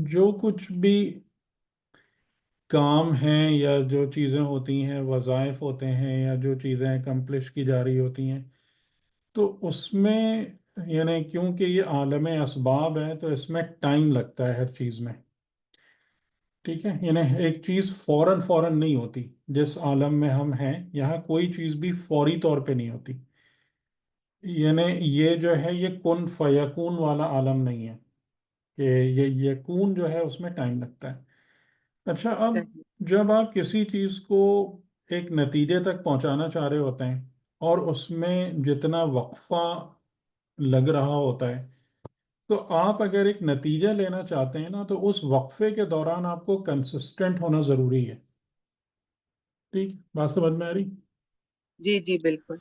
جو کچھ بھی کام ہیں یا جو چیزیں ہوتی ہیں، وظائف ہوتے ہیں یا جو چیزیں اکمپلش کی جا رہی ہوتی ہیں، تو اس میں یعنی کیونکہ یہ عالم اسباب ہے تو اس میں ٹائم لگتا ہے ہر چیز میں. ٹھیک ہے، یعنی ایک چیز فوراً فوراً نہیں ہوتی. جس عالم میں ہم ہیں یہاں کوئی چیز بھی فوری طور پہ نہیں ہوتی. یعنی یہ جو ہے یہ کن فیکون والا عالم نہیں ہے کہ یہ یکون جو ہے اس میں ٹائم لگتا ہے. اچھا، اب صحیح جب آپ کسی چیز کو ایک نتیجے تک پہنچانا چاہ رہے ہوتے ہیں اور اس میں جتنا وقفہ لگ رہا ہوتا ہے، تو آپ اگر ایک نتیجہ لینا چاہتے ہیں نا تو اس وقفے کے دوران آپ کو کنسسٹنٹ ہونا ضروری ہے. ٹھیک، بات سمجھ میں آ رہی؟ جی جی بالکل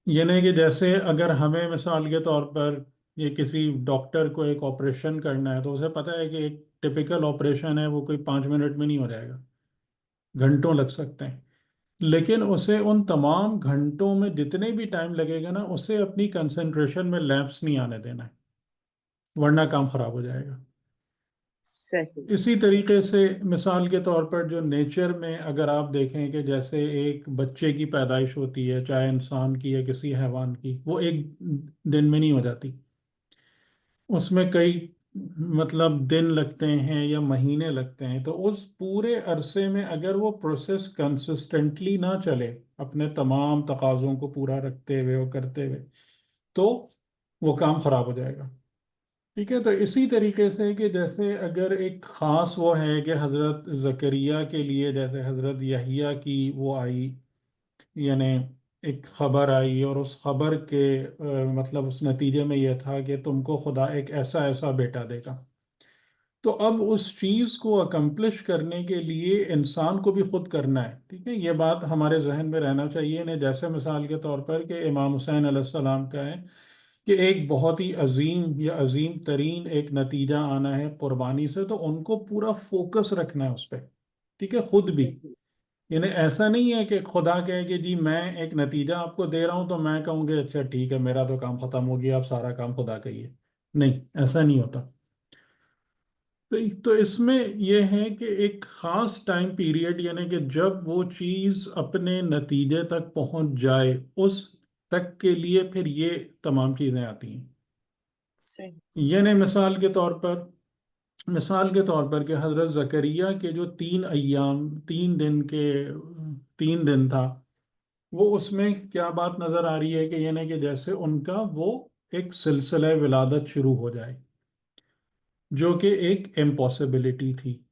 یہ نہیں کہ جیسے اگر ہمیں مثال کے طور پر یہ کسی ڈاکٹر کو ایک آپریشن کرنا ہے تو اسے پتہ ہے کہ ایک ٹپیکل آپریشن ہے وہ کوئی 5 منٹ میں نہیں ہو جائے گا، گھنٹوں لگ سکتے ہیں. لیکن اسے ان تمام گھنٹوں میں جتنے بھی ٹائم لگے گا نا اسے اپنی کنسنٹریشن میں لیپس نہیں آنے دینا ہے، ورنہ کام خراب ہو جائے گا. صحیح اسی صحیح طریقے سے مثال کے طور پر جو نیچر میں اگر آپ دیکھیں کہ جیسے ایک بچے کی پیدائش ہوتی ہے، چاہے انسان کی یا کسی حیوان کی، وہ ایک دن میں نہیں ہو جاتی. اس میں کئی مطلب دن لگتے ہیں یا مہینے لگتے ہیں. تو اس پورے عرصے میں اگر وہ پروسیس کنسسٹنٹلی نہ چلے اپنے تمام تقاضوں کو پورا رکھتے ہوئے اور کرتے ہوئے، تو وہ کام خراب ہو جائے گا. ٹھیک ہے، تو اسی طریقے سے کہ جیسے اگر ایک خاص وہ ہے کہ حضرت زکریا کے لیے جیسے حضرت یحییٰ کی وہ آئی، یعنی ایک خبر آئی اور اس خبر کے مطلب اس نتیجے میں یہ تھا کہ تم کو خدا ایک ایسا ایسا بیٹا دے گا. تو اب اس چیز کو اکمپلش کرنے کے لیے انسان کو بھی خود کرنا ہے. ٹھیک ہے، یہ بات ہمارے ذہن میں رہنا چاہیے نا. جیسے مثال کے طور پر کہ امام حسین علیہ السلام کا ہے کہ ایک بہت ہی عظیم یا عظیم ترین ایک نتیجہ آنا ہے قربانی سے، تو ان کو پورا فوکس رکھنا ہے اس پہ. ٹھیک ہے، خود بھی. صحیح یعنی ایسا نہیں ہے کہ خدا کہے کہ جی میں ایک نتیجہ آپ کو دے رہا ہوں تو میں کہوں گی اچھا ٹھیک ہے میرا تو کام ختم ہو گیا، اب سارا کام خدا کا ہی ہے. نہیں، ایسا نہیں ہوتا. تو اس میں یہ ہے کہ ایک خاص ٹائم پیریڈ، یعنی کہ جب وہ چیز اپنے نتیجے تک پہنچ جائے اس تک کے لیے پھر یہ تمام چیزیں آتی ہیں. صحیح یعنی مثال کے طور پر کہ حضرت زکریا کے جو 3 ایام 3 دن کے 3 دن تھا، وہ اس میں کیا بات نظر آ رہی ہے کہ یعنی کہ جیسے ان کا وہ ایک سلسلہ ولادت شروع ہو جائے، جو کہ ایک امپاسبلٹی تھی.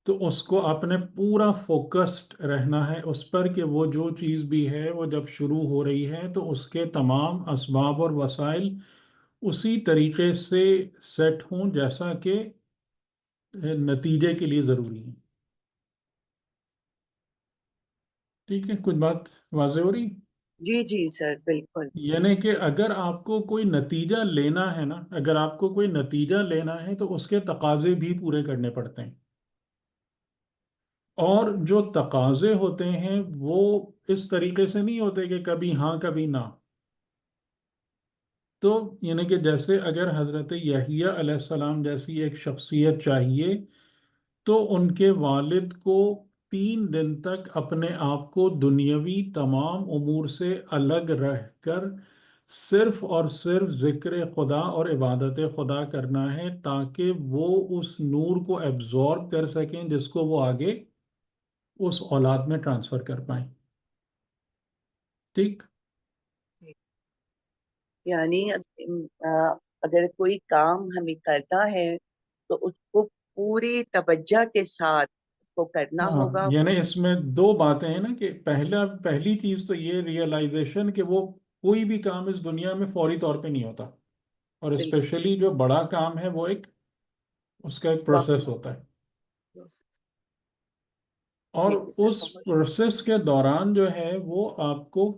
تو اس کو آپ نے پورا فوکسڈ رہنا ہے اس پر کہ وہ جو چیز بھی ہے وہ جب شروع ہو رہی ہے تو اس کے تمام اسباب اور وسائل اسی طریقے سے سیٹ ہوں جیسا کہ نتیجے کے لیے ضروری ہے. ٹھیک ہے، کچھ بات واضح ہو رہی؟ جی جی سر بالکل یعنی کہ اگر آپ کو کوئی نتیجہ لینا ہے نا، اگر آپ کو کوئی نتیجہ لینا ہے تو اس کے تقاضے بھی پورے کرنے پڑتے ہیں. اور جو تقاضے ہوتے ہیں وہ اس طریقے سے نہیں ہوتے کہ کبھی ہاں کبھی نہ. تو یعنی کہ جیسے اگر حضرت یحییٰ علیہ السلام جیسی ایک شخصیت چاہیے تو ان کے والد کو 3 دن تک اپنے آپ کو دنیاوی تمام امور سے الگ رہ کر صرف اور صرف ذکر خدا اور عبادت خدا کرنا ہے تاکہ وہ اس نور کو ایبزورب کر سکیں جس کو وہ آگے اس اولاد میں ٹرانسفر کر پائیں. ٹھیک. یعنی اگر کوئی کام ہمیں کرنا ہے تو اس کو پوری توجہ کے ساتھ اس کو کرنا ہاں، ہوگا یعنی اس میں 2 باتیں ہیں نا کہ پہلی چیز تو یہ ریئلائزیشن کہ وہ کوئی بھی کام اس دنیا میں فوری طور پہ نہیں ہوتا، اور بالکل اسپیشلی جو بڑا کام ہے وہ ایک اس کا ایک وقت پروسیس ہوتا ہے. اور ٹھیک ہے سر اس بہت پروسیس کے دوران جو ہے وہ آپ کو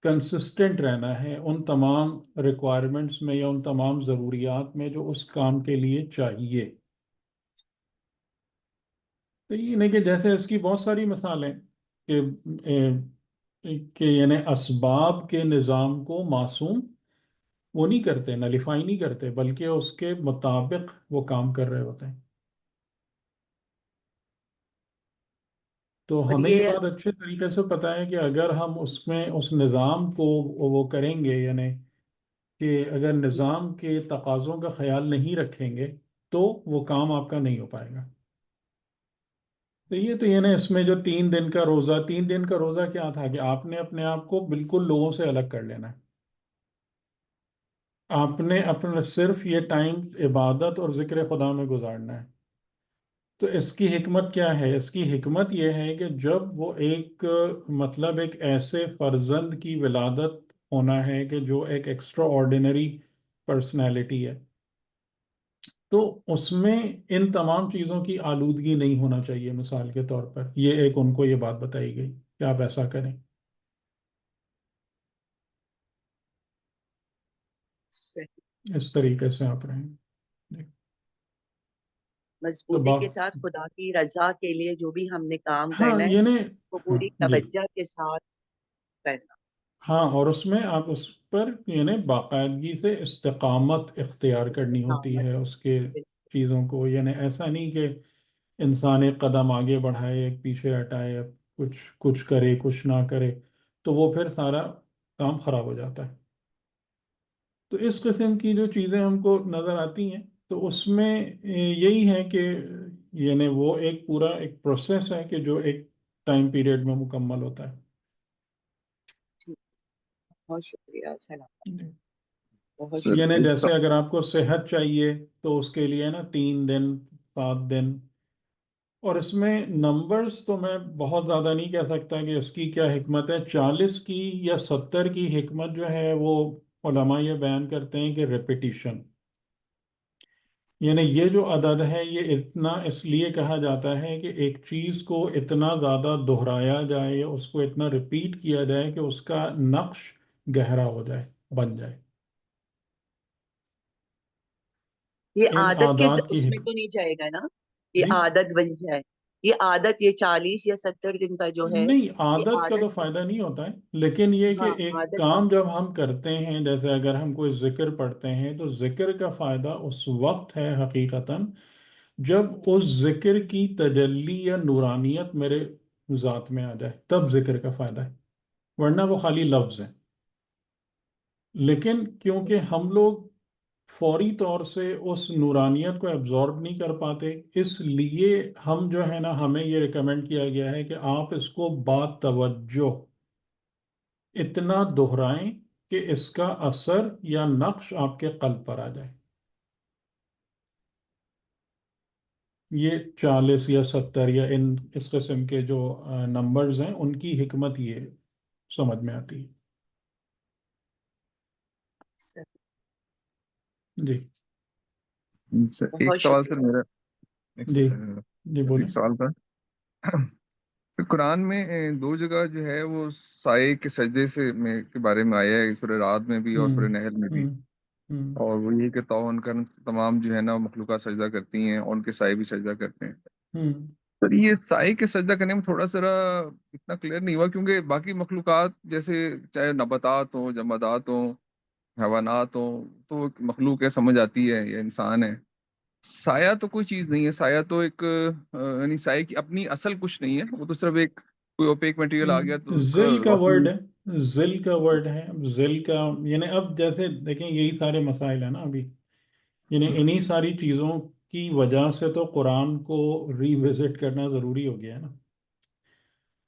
کنسسٹنٹ رہنا ہے ان تمام ریکوائرمنٹس میں یا ان تمام ضروریات میں جو اس کام کے لیے چاہیے. تو یہ نہیں کہ جیسے اس کی بہت ساری مثالیں کہ یعنی اسباب کے نظام کو معصوم وہ نہیں کرتے، نلیفائی نہیں کرتے، بلکہ اس کے مطابق وہ کام کر رہے ہوتے ہیں. تو اور ہمیں یہ یہ بات اچھے طریقے سے پتہ ہے کہ اگر ہم اس میں اس نظام کو وہ کریں گے، یعنی کہ اگر نظام کے تقاضوں کا خیال نہیں رکھیں گے تو وہ کام آپ کا نہیں ہو پائے گا. تو یہ تو یعنی اس میں جو 3 دن کا روزہ، 3 دن کا روزہ کیا تھا کہ آپ نے اپنے آپ کو بالکل لوگوں سے الگ کر لینا ہے. آپ نے اپنا صرف یہ ٹائم عبادت اور ذکر خدا میں گزارنا ہے. تو اس کی حکمت کیا ہے؟ اس کی حکمت یہ ہے کہ جب وہ ایک مطلب ایک ایسے فرزند کی ولادت ہونا ہے کہ جو ایک ایکسٹرا آرڈینری پرسنالٹی ہے، تو اس میں ان تمام چیزوں کی آلودگی نہیں ہونا چاہیے. مثال کے طور پر یہ ایک ان کو یہ بات بتائی گئی کہ آپ ایسا کریں. صحیح اس طریقے سے آپ رہیں. جی. تو مضبوطی کے ساتھ خدا کی رضا کے لیے جو بھی ہم نے کام ہاں کرنا ہے یہ اس کو ہاں پوری جی. توجہ کے ساتھ کرنا. ہاں، اور اس میں آپ اس پر یعنی باقاعدگی سے استقامت اختیار کرنی ہوتی استقامت. ہے اس کے چیزوں کو. یعنی ایسا نہیں کہ انسان ایک قدم آگے بڑھائے ایک پیچھے ہٹائے، اب کچھ کچھ کرے کچھ نہ کرے، تو وہ پھر سارا کام خراب ہو جاتا ہے. تو اس قسم کی جو چیزیں ہم کو نظر آتی ہیں تو اس میں یہی ہے کہ یعنی وہ ایک پورا ایک پروسیس ہے کہ جو ایک ٹائم پیریڈ میں مکمل ہوتا ہے. ٹھیک. بہت شکریہ سلام. جی. بہت سر یعنی شکریہ. ایک جیسے اگر آپ کو صحت چاہیے تو اس کے لیے نا 3 دن، 7 دن. اور اس میں نمبرز تو میں بہت زیادہ نہیں کہہ سکتا کہ اس کی کیا حکمت ہے. 40 کی یا 70 کی حکمت جو ہے وہ علماء یہ بیان کرتے ہیں کہ ریپیٹیشن. یعنی یہ جو عدد ہے یہ اتنا اس لیے کہا جاتا ہے کہ ایک چیز کو اتنا زیادہ دہرایا جائے یا اس کو اتنا ریپیٹ کیا جائے کہ اس کا نقش گہرا ہو جائے، بن جائے. یہ ان عادت کے عادات کی اس میں تو حکمت. نہیں جائے گا نا؟ یہ جی عادت بن جائے. یہ عادت یہ 40 یا 70 دن کا جو ہے نہیں، یہ عادت کا تو عادت. فائدہ نہیں ہوتا ہے، لیکن یہ کہ ہاں ایک عادت بن کام جائے. جب ہم کرتے ہیں، جیسے اگر ہم کوئی ذکر پڑھتے ہیں تو ذکر کا فائدہ اس وقت ہے حقیقتاً جب اس ذکر کی تجلی یا نورانیت میرے ذات میں آ جائے، تب ذکر کا فائدہ ہے، ورنہ وہ خالی لفظ ہیں. لیکن کیونکہ ہم لوگ فوری طور سے اس نورانیت کو ایبزارب نہیں کر پاتے، اس لیے ہم جو ہے نا ہمیں یہ ریکمینڈ کیا گیا ہے کہ آپ اس کو با توجہ اتنا دہرائیں کہ اس کا اثر یا نقش آپ کے قلب پر آ جائے. یہ 40 یا 70 یا اس قسم کے جو نمبرز ہیں ان کی حکمت یہ سمجھ میں آتی ہے. جی. ایک بہت سوال سر شکریہ. میرا ایک جی. جی بولیں. ایک سوال تھا. پھر قرآن میں دو جگہ جو ہے وہ سائے کے سجدے سے کے بارے میں آیا ہے، سورہ رعد میں بھی اور ہوں سورہ نحل میں بھی. ہوں ہوں اور وہ یہ کہ تعاون کر تمام جو ہے نا وہ مخلوقات سجدہ کرتی ہیں اور ان کے سائے بھی سجدہ کرتے ہیں. ہوں سر یہ سائے کے سجدہ کرنے میں تھوڑا سا اتنا کلیئر نہیں ہوا، کیونکہ باقی مخلوقات جیسے چاہے نباتات ہوں، جمادات ہوں، حیوانات ہوں، تو وہ ایک مخلوق ہے، سمجھ آتی ہے، یہ انسان ہے. سایہ تو کوئی چیز نہیں ہے، سایہ تو ایک یعنی سایہ کی اپنی اصل کچھ نہیں ہے، وہ تو صرف ایک کوئی اوپیک مٹیریل آ گیا تو اس کا ذل کا روشنی. ورڈ ہے، ذل کا ورڈ ہے. ذل کا یعنی اب جیسے دیکھیں یہی سارے مسائل ہیں نا ابھی، یعنی انہی ساری چیزوں کی وجہ سے تو قرآن کو ری وزٹ کرنا ضروری ہو گیا ہے نا.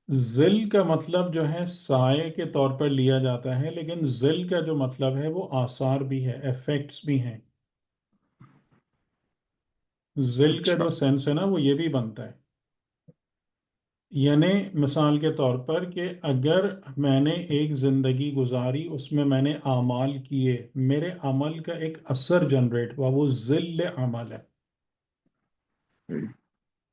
ذل کا مطلب جو ہے سائے کے طور پر لیا جاتا ہے، لیکن ذل کا جو مطلب ہے وہ آثار بھی ہے، ایفیکٹس بھی ہیں. ذل کا اچھا. جو سینس ہے نا وہ یہ بھی بنتا ہے. یعنی مثال کے طور پر کہ اگر میں نے ایک زندگی گزاری، اس میں نے اعمال کیے، میرے عمل کا ایک اثر جنریٹ ہوا، وہ ذل عمل ہے.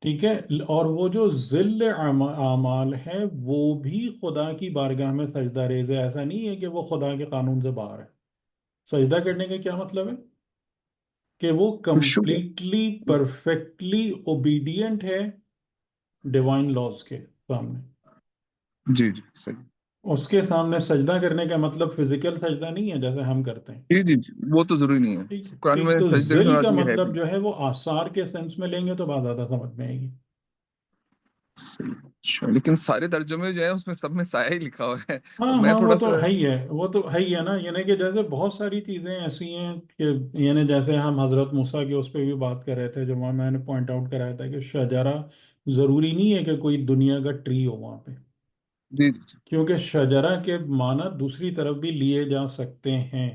ٹھیک ہے. اور وہ جو ذل اعمال ہے وہ بھی خدا کی بارگاہ میں سجدہ ریز ہے. ایسا نہیں ہے کہ وہ خدا کے قانون سے باہر ہے. سجدہ کرنے کا کیا مطلب ہے؟ کہ وہ شکر. کمپلیٹلی پرفیکٹلی اوبیڈینٹ ہے ڈیوائن لاز کے سامنے. جی جی صحیح. اس کے سامنے سجدہ کرنے کا مطلب فزیکل سجدہ نہیں ہے جیسے ہم کرتے ہیں. جی جی جی، وہ تو ضروری نہیں ٹھیک ہے، قرآن ٹھیک. میں تو سجدے کا ذل کا مراد یہ ہے بھی. مطلب جو ہے وہ آثار کے سینس میں لیں گے تو بات زیادہ سمجھ میں آئے گی. صحیح. اچھا، لیکن سارے ترجمے جو ہیں اس میں سب میں سایہ ہی لکھا ہوا ہے، ہاں میں ہاں وہ تھوڑا تو سا. ہے ہی ہے، وہ تو ہے ہی ہے نا. یعنی کہ جیسے بہت ساری چیزیں ایسی ہیں کہ یعنی جیسے ہم حضرت موسیٰ کے اس پہ بھی بات کر رہے تھے جو وہاں میں نے پوائنٹ آؤٹ کرایا تھا کہ شجرہ ضروری نہیں ہے کہ کوئی دنیا کا ٹری ہو وہاں پہ، جی جی جی، کیونکہ شجرہ کے معنی دوسری طرف بھی لیے جا سکتے ہیں.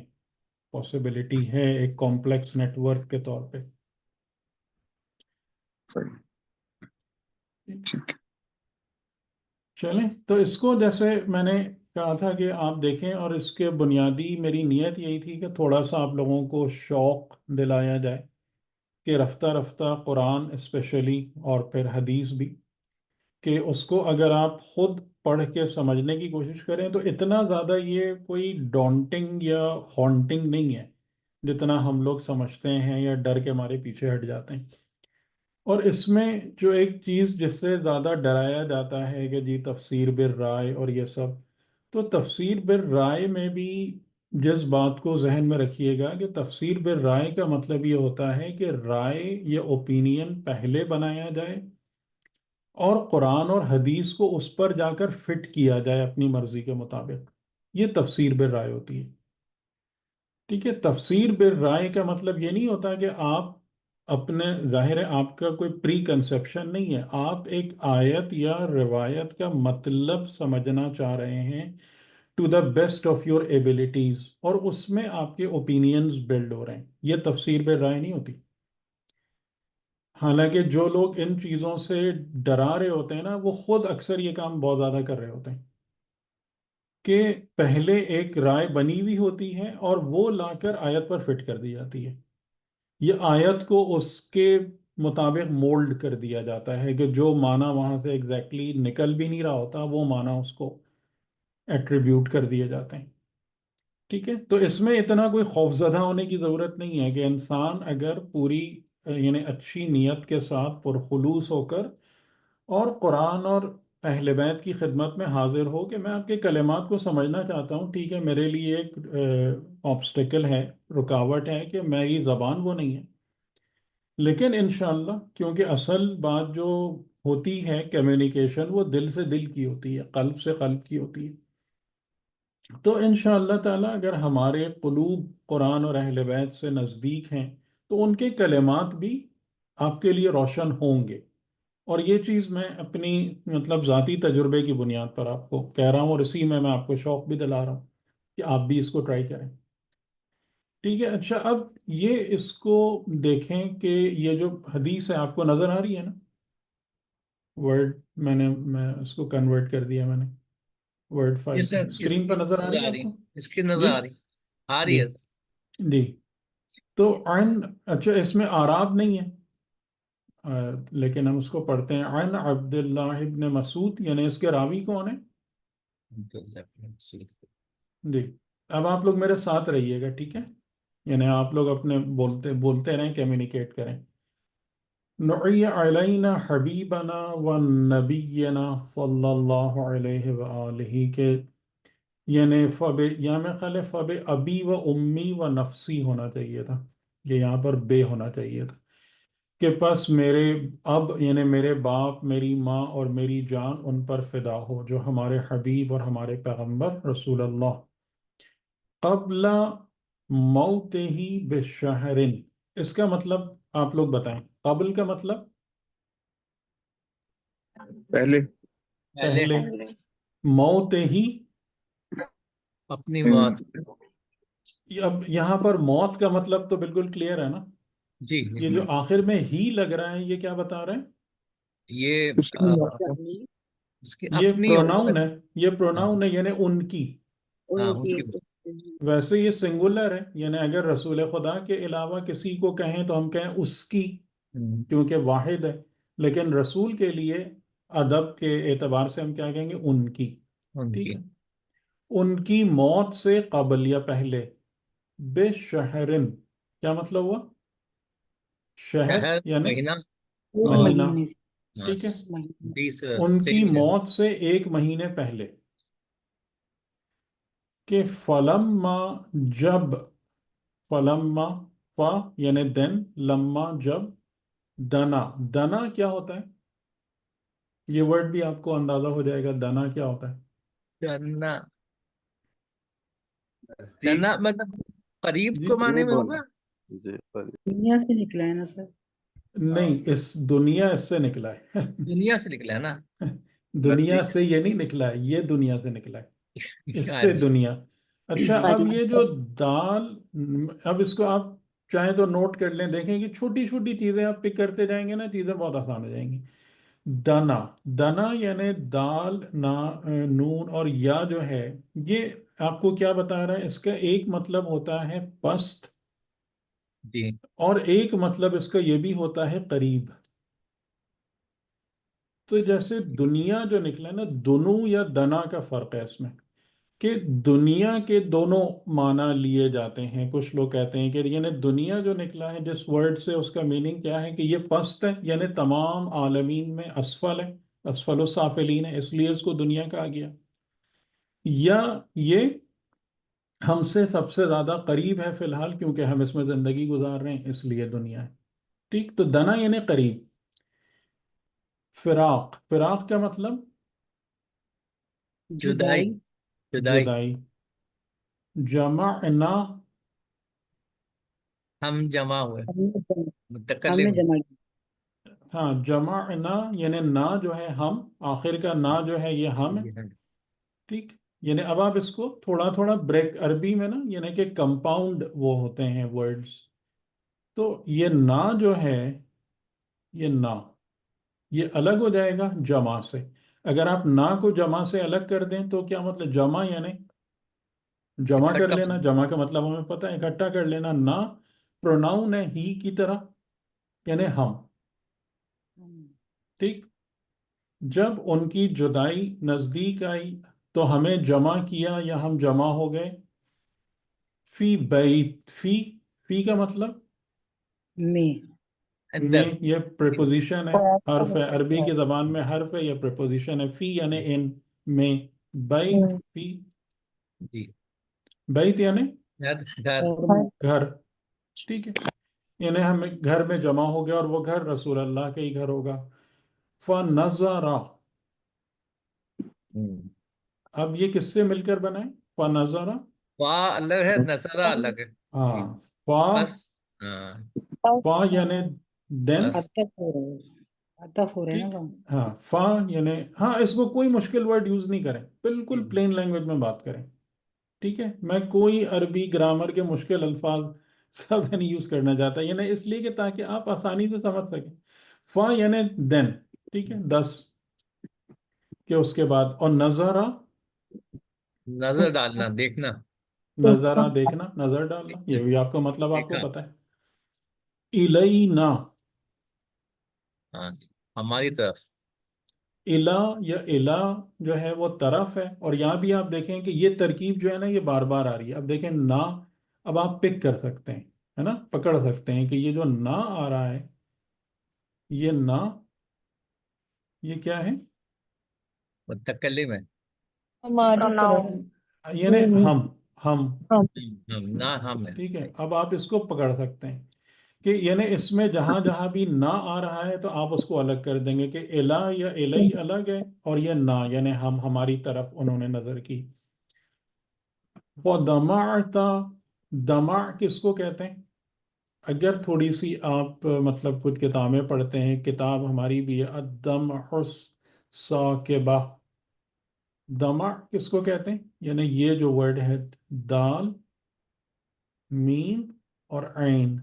پاسبلٹی ہے ایک کمپلیکس نیٹ ورک کے طور پہ. صحیح. ٹھیک ہے. چلیں تو اس کو جیسے میں نے کہا تھا کہ آپ دیکھیں، اور اس کے بنیادی میری نیت یہی تھی کہ تھوڑا سا آپ لوگوں کو شوق دلایا جائے کہ رفتہ رفتہ قرآن اسپیشلی اور پھر حدیث بھی، کہ اس کو اگر آپ خود پڑھ کے سمجھنے کی کوشش کریں تو اتنا زیادہ یہ کوئی ڈونٹنگ یا ہانٹنگ نہیں ہے جتنا ہم لوگ سمجھتے ہیں یا ڈر کے مارے پیچھے ہٹ جاتے ہیں. اور اس میں جو ایک چیز جس سے زیادہ ڈرایا جاتا ہے کہ جی تفسیر بالرائے اور یہ سب، تو تفسیر بالرائے میں بھی جس بات کو ذہن میں رکھیے گا کہ تفسیر بالرائے کا مطلب یہ ہوتا ہے کہ رائے یا اوپینین پہلے بنایا جائے اور قرآن اور حدیث کو اس پر جا کر فٹ کیا جائے اپنی مرضی کے مطابق. یہ تفسیر بالرائے ہوتی ہے. ٹھیک ہے. تفسیر بالرائے کا مطلب یہ نہیں ہوتا کہ آپ اپنے، ظاہر ہے آپ کا کوئی پری کنسپشن نہیں ہے، آپ ایک آیت یا روایت کا مطلب سمجھنا چاہ رہے ہیں to the best of your abilities, اور اس میں آپ کے اوپینینز بلڈ ہو رہے ہیں. یہ تفسیر بالرائے نہیں ہوتی. حالانکہ جو لوگ ان چیزوں سے ڈرا رہے ہوتے ہیں نا، وہ خود اکثر یہ کام بہت زیادہ کر رہے ہوتے ہیں کہ پہلے ایک رائے بنی ہوئی ہوتی ہے اور وہ لا کر آیت پر فٹ کر دی جاتی ہے. یہ آیت کو اس کے مطابق مولڈ کر دیا جاتا ہے کہ جو معنی وہاں سے ایگزیکٹلی نکل بھی نہیں رہا ہوتا وہ معنی اس کو ایٹریبیوٹ کر دیے جاتے ہیں. ٹھیک ہے. تو اس میں اتنا کوئی خوفزدہ ہونے کی ضرورت نہیں ہے کہ انسان اگر پوری یعنی اچھی نیت کے ساتھ پرخلوص ہو کر اور قرآن اور اہل بیت کی خدمت میں حاضر ہو کہ میں آپ کے کلمات کو سمجھنا چاہتا ہوں، ٹھیک ہے، میرے لیے ایک آبسٹیکل ہے، رکاوٹ ہے کہ میری زبان وہ نہیں ہے، لیکن انشاءاللہ کیونکہ اصل بات جو ہوتی ہے کمیونیکیشن وہ دل سے دل کی ہوتی ہے، قلب سے قلب کی ہوتی ہے. تو انشاءاللہ تعالی اگر ہمارے قلوب قرآن اور اہل بیت سے نزدیک ہیں تو ان کے کلمات بھی آپ کے لیے روشن ہوں گے. اور یہ چیز میں اپنی مطلب ذاتی تجربے کی بنیاد پر آپ کو کہہ رہا ہوں، اور اسی میں آپ کو شوق بھی دلا رہا ہوں کہ آپ بھی اس کو ٹرائی کریں. ٹھیک ہے. اچھا اب یہ اس کو دیکھیں کہ یہ جو حدیث ہے آپ کو نظر آ رہی ہے نا، ورڈ میں اس کو کنورٹ کر دیا میں نے ورڈ جی فائل سر، پہ، اس اسکرین کی پر نظر آ نظر رہی ہے آ آپ رہی کو؟ اس کی نظر جی آ رہی آ رہی جی ہے سر. جی. تو عن، اچھا اس میں آراب نہیں ہے لیکن ہم اس کو پڑھتے ہیں عن عبداللہ ابن مسعود، یعنی اس کے راوی کون ہے؟ جی. اب آپ لوگ میرے ساتھ رہیے گا، ٹھیک ہے، یعنی آپ لوگ اپنے بولتے بولتے رہیں، کمیونیکیٹ کریں. نعی علینا حبیبنا و نبینا صلی اللہ علیہ وآلہ کے، یعنی یا میں خیال ہے فب ابی و امی و نفسی ہونا چاہیے تھا، کہ یہاں پر بے ہونا چاہیے تھا، کہ پس میرے اب یعنی میرے باپ، میری ماں اور میری جان ان پر فدا ہو، جو ہمارے حبیب اور ہمارے پیغمبر رسول اللہ قبل موت ہی بشہرن. اس کا مطلب آپ لوگ بتائیں. قبل کا مطلب پہلے. پہلے پہلے، موت ہی. اپنی بات. اب یہاں پر موت کا مطلب تو بالکل کلیئر ہے نا. جی یہ جو آخر میں ہی لگ رہا ہے یہ کیا بتا رہے ہیں؟ یہ اس کی اس کی یہ اپنی پروناؤن ہے، یہ ہاں پروناؤن ہے یعنی ان کی. ہاں ان اس کی. کی. ویسے یہ سنگولر ہے، یعنی اگر رسول خدا کے علاوہ کسی کو کہیں تو ہم کہیں اس کی، کیونکہ واحد ہے. لیکن رسول کے لیے ادب کے اعتبار سے ہم کیا کہیں گے؟ ان کی. ان ٹھیک کی. ہے. ان کی موت سے قبل یا پہلے، بے شہرن کیا مطلب ہوا؟ شہر شہر یعنی مہینہ. ایک مہینہ. مہینے ٹھیک ہے. سے. ان کی صحیح ہے. موت سے ایک مہینے پہلے. کہ فلما جب، فلما فا یعنی دن، لما جب، دنا، دنا کیا ہوتا ہے؟ یہ ورڈ بھی آپ کو اندازہ ہو جائے گا دنا کیا ہوتا ہے. دنا، نزدیک دنا مطلب قریب جی کو معنی قریب میں ہونا. ہوگا. جی قریب. دنیا سے نکلا ہے نا سر. نہیں، اس دنیا اس سے نکلا ہے. دنیا سے نکلا ہے نا. دنیا نزدیک. سے یہ نہیں نکلا ہے، یہ دنیا سے نکلا ہے، اس سے اچھا. دنیا. اچھا اب یہ جو قریب. دال، اب اس کو آپ چاہیں تو نوٹ کر لیں، دیکھیں کہ چھوٹی چھوٹی چیزیں آپ پک کرتے جائیں گے نا، چیزیں بہت آسان ہو جائیں گی. دنا، دنا یعنی دال، نون اور یا جو ہے، یہ آپ کو کیا بتا رہا ہے؟ اس کا ایک مطلب ہوتا ہے پست، جی اور ایک مطلب اس کا یہ بھی ہوتا ہے قریب. تو جیسے دنیا جو نکلا ہے نا، دنو یا دنا کا فرق ہے اس میں، کہ دنیا کے دونوں معنی لیے جاتے ہیں. کچھ لوگ کہتے ہیں کہ یعنی دنیا جو نکلا ہے جس ورڈ سے، اس کا میننگ کیا ہے کہ یہ پست ہے، یعنی تمام عالمین میں اسفل ہے، اسفل السافلین ہے، اس لیے اس کو دنیا کہا گیا. یا یہ ہم سے سب سے زیادہ قریب ہے فی الحال، کیونکہ ہم اس میں زندگی گزار رہے ہیں، اس لیے دنیا ہے. ٹھیک، تو دنا یعنی قریب. فراق، فراق کا مطلب جدائی، جدائی. جدائی. جمعنا، ہم جمع ہوئے، ہم نے متکلم. جمع کیا. ہاں جمعنا یعنی نا جو ہے ہم، آخر کا نا جو ہے یہ ہم ہے. ٹھیک، یعنی اب آپ اس کو تھوڑا تھوڑا بریک، عربی میں نا یعنی کہ کمپاؤنڈ وہ ہوتے ہیں ورڈز. تو یہ نا جو ہے، یہ نا، یہ الگ ہو جائے گا جمع سے. اگر آپ نا کو جمع سے الگ کر دیں تو کیا مطلب؟ جمع یعنی جمع کر اکٹھا. لینا، جمع کا مطلب ہمیں پتہ ہے اکٹھا کر لینا. نا پروناؤن ہے ہی کی طرح، یعنی ہم. ٹھیک، جب ان کی جدائی نزدیک آئی تو ہمیں جمع کیا یا ہم جمع ہو گئے. فی بیت، فی کا مطلب میں. میں، اندر. یہ پریپوزیشن ہے، حرف ہے، عربی کی زبان میں حرف ہے، یہ پریپوزیشن ہے. فی یعنی ان میں، بیت فی، جی. بیت یعنی گھر، گھر. گھر. ٹھیک ہے، یعنی ہم گھر میں جمع ہو گیا، اور وہ گھر رسول اللہ کا ہی گھر ہوگا. فَنَظَرَ، اب یہ کس سے مل کر بنا ہے؟ فَنَظَرَ، فا الگ ہے، نصرہ الگ ہے. جی. ہاں، فا، بس. ہاں. فا یعنی دین. بس. عطف ہو رہا ہے. عطف ہو رہا ہے نا ٹھیک، وہاں. ہاں فا یعنی، ہاں اس کو کوئی مشکل ورڈ یوز نہیں کریں، بالکل پلین لینگویج میں بات کریں. ٹھیک ہے، میں کوئی عربی گرامر کے مشکل الفاظ زیادہ نہیں یوز کرنا چاہتا، یعنی اس لیے کہ تاکہ آپ آسانی سے سمجھ سکیں. فا یعنی دین، ٹھیک ہے، 10 کہ اس کے بعد. اور نظرہ، نظر ڈالنا، دیکھنا. نظرہ دیکھنا، نظر ڈالنا، یہ بھی آپ کا مطلب آپ کو دیکھا. پتہ ہے. الینا، ہاں جی. ہماری طرف. الا یا الا جو ہے وہ طرف ہے. اور یہاں بھی آپ دیکھیں کہ یہ ترکیب جو ہے نا یہ بار بار آ رہی ہے. اب دیکھیں نا، اب آپ پک کر سکتے ہیں، ہے نا، پکڑ سکتے ہیں کہ یہ جو نا آ رہا ہے، یہ نا، یہ کیا ہے؟ متکلم ہے. ہماری طرف. یعنی ہم. نہ ہم ہے. ٹھیک ہے، اب آپ اس کو پکڑ سکتے ہیں کہ یعنی اس میں جہاں جہاں بھی نا آ رہا ہے تو آپ اس کو الگ کر دیں گے کہ الا یا الی الگ ہے، اور یہ نا یعنی ہم، ہماری طرف انہوں نے نظر کی. وَدَمَعْتَ، دمع کس کو کہتے ہیں؟ اگر تھوڑی سی آپ مطلب کچھ کتابیں پڑھتے ہیں، کتاب ہماری بھی ہے الدمع الساکبہ، دمع کس کو کہتے ہیں؟ یعنی یہ جو ورڈ ہے دال، میم اور عین،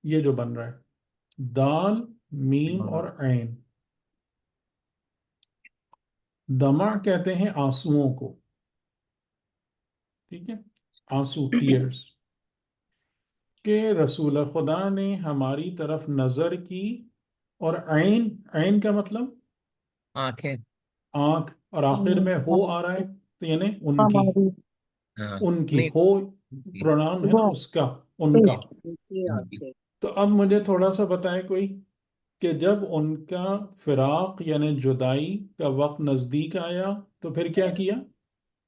یہ جو بن رہا ہے دال، میم اور عین، دمع کہتے ہیں آنسوؤں کو. ٹھیک ہے، آنسو، ٹیئرز، کہ رسول خدا نے ہماری طرف نظر کی. اور عین، عین کا مطلب آنکھیں. آنکھ، اور آخر میں ہو آ رہا ہے تو یعنی ان کی، ہاں. ان کی نہیں. ہو پروناؤن ہے نا اس کا، ان کا. کی آنکھیں. تو اب مجھے تھوڑا سا بتائیں کوئی کہ جب ان کا فراق یعنی جدائی کا وقت نزدیک آیا تو پھر کیا کیا؟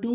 2,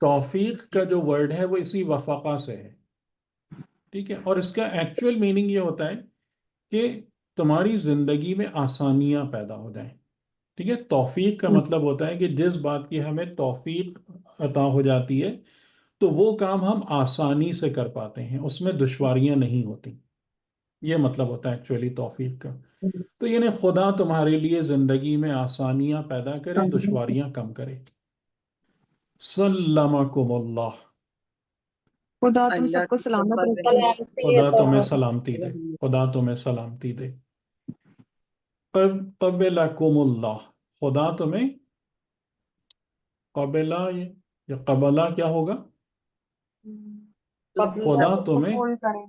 توفیق کا جو ورڈ ہے وہ اسی وفقہ سے ہے، ٹھیک ہے، اور اس کا ایکچوئل میننگ یہ ہوتا ہے کہ تمہاری زندگی میں آسانیاں پیدا ہو جائیں، ٹھیک ہے۔ توفیق کا مطلب ہوتا ہے کہ جس بات کی ہمیں توفیق عطا ہو جاتی ہے تو وہ کام ہم آسانی سے کر پاتے ہیں، اس میں دشواریاں نہیں ہوتی، یہ مطلب ہوتا ہے ایکچولی توفیق کا۔ تو یعنی خدا تمہارے لیے زندگی میں آسانیاں پیدا کرے، دشواریاں کم کرے۔ سلمکم اللہ، خدا تم اللہ سب کو کی سلامت کرپا رکھے۔ رہے خدا تمہیں سلامتی دے، خدا تمہیں سلامتی دے۔ قبلکم اللہ، خدا تمہیں قبلہ یا قبلہ کیا ہوگا؟ خدا تمہیں، قبول کریں،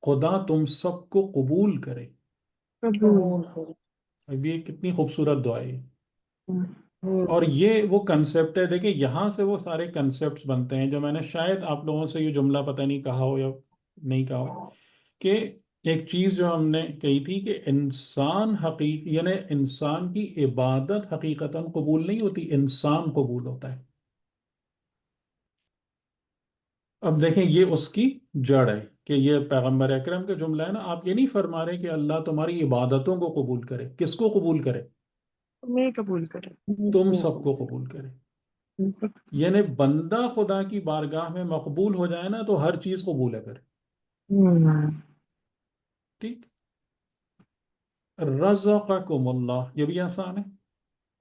خدا تم سب کو قبول کرے۔ قبول کریں۔ اب یہ کتنی خوبصورت دعا ہے، ہوں، اور یہ وہ کنسیپٹ ہے، دیکھیں یہاں سے وہ سارے کنسیپٹس بنتے ہیں جو میں نے شاید آپ لوگوں سے یہ جملہ پتہ نہیں کہا ہو یا نہیں کہا ہو، کہ ایک چیز جو ہم نے کہی تھی کہ انسان یعنی انسان کی عبادت حقیقتاً قبول نہیں ہوتی، انسان قبول ہوتا ہے۔ اب دیکھیں یہ اس کی جڑ ہے کہ یہ پیغمبر اکرم کا جملہ ہے نا، آپ یہ نہیں فرما رہے کہ اللہ تمہاری عبادتوں کو قبول کرے، کس کو قبول کرے؟ تمہیں قبول کرے، تم سب کو قبول کرے۔ تم سب کو۔ یعنی بندہ خدا کی بارگاہ میں مقبول ہو جائے نا تو ہر چیز قبول ہے پھر، ٹھیک۔ رزقکم اللہ، یہ بھی آسان ہے،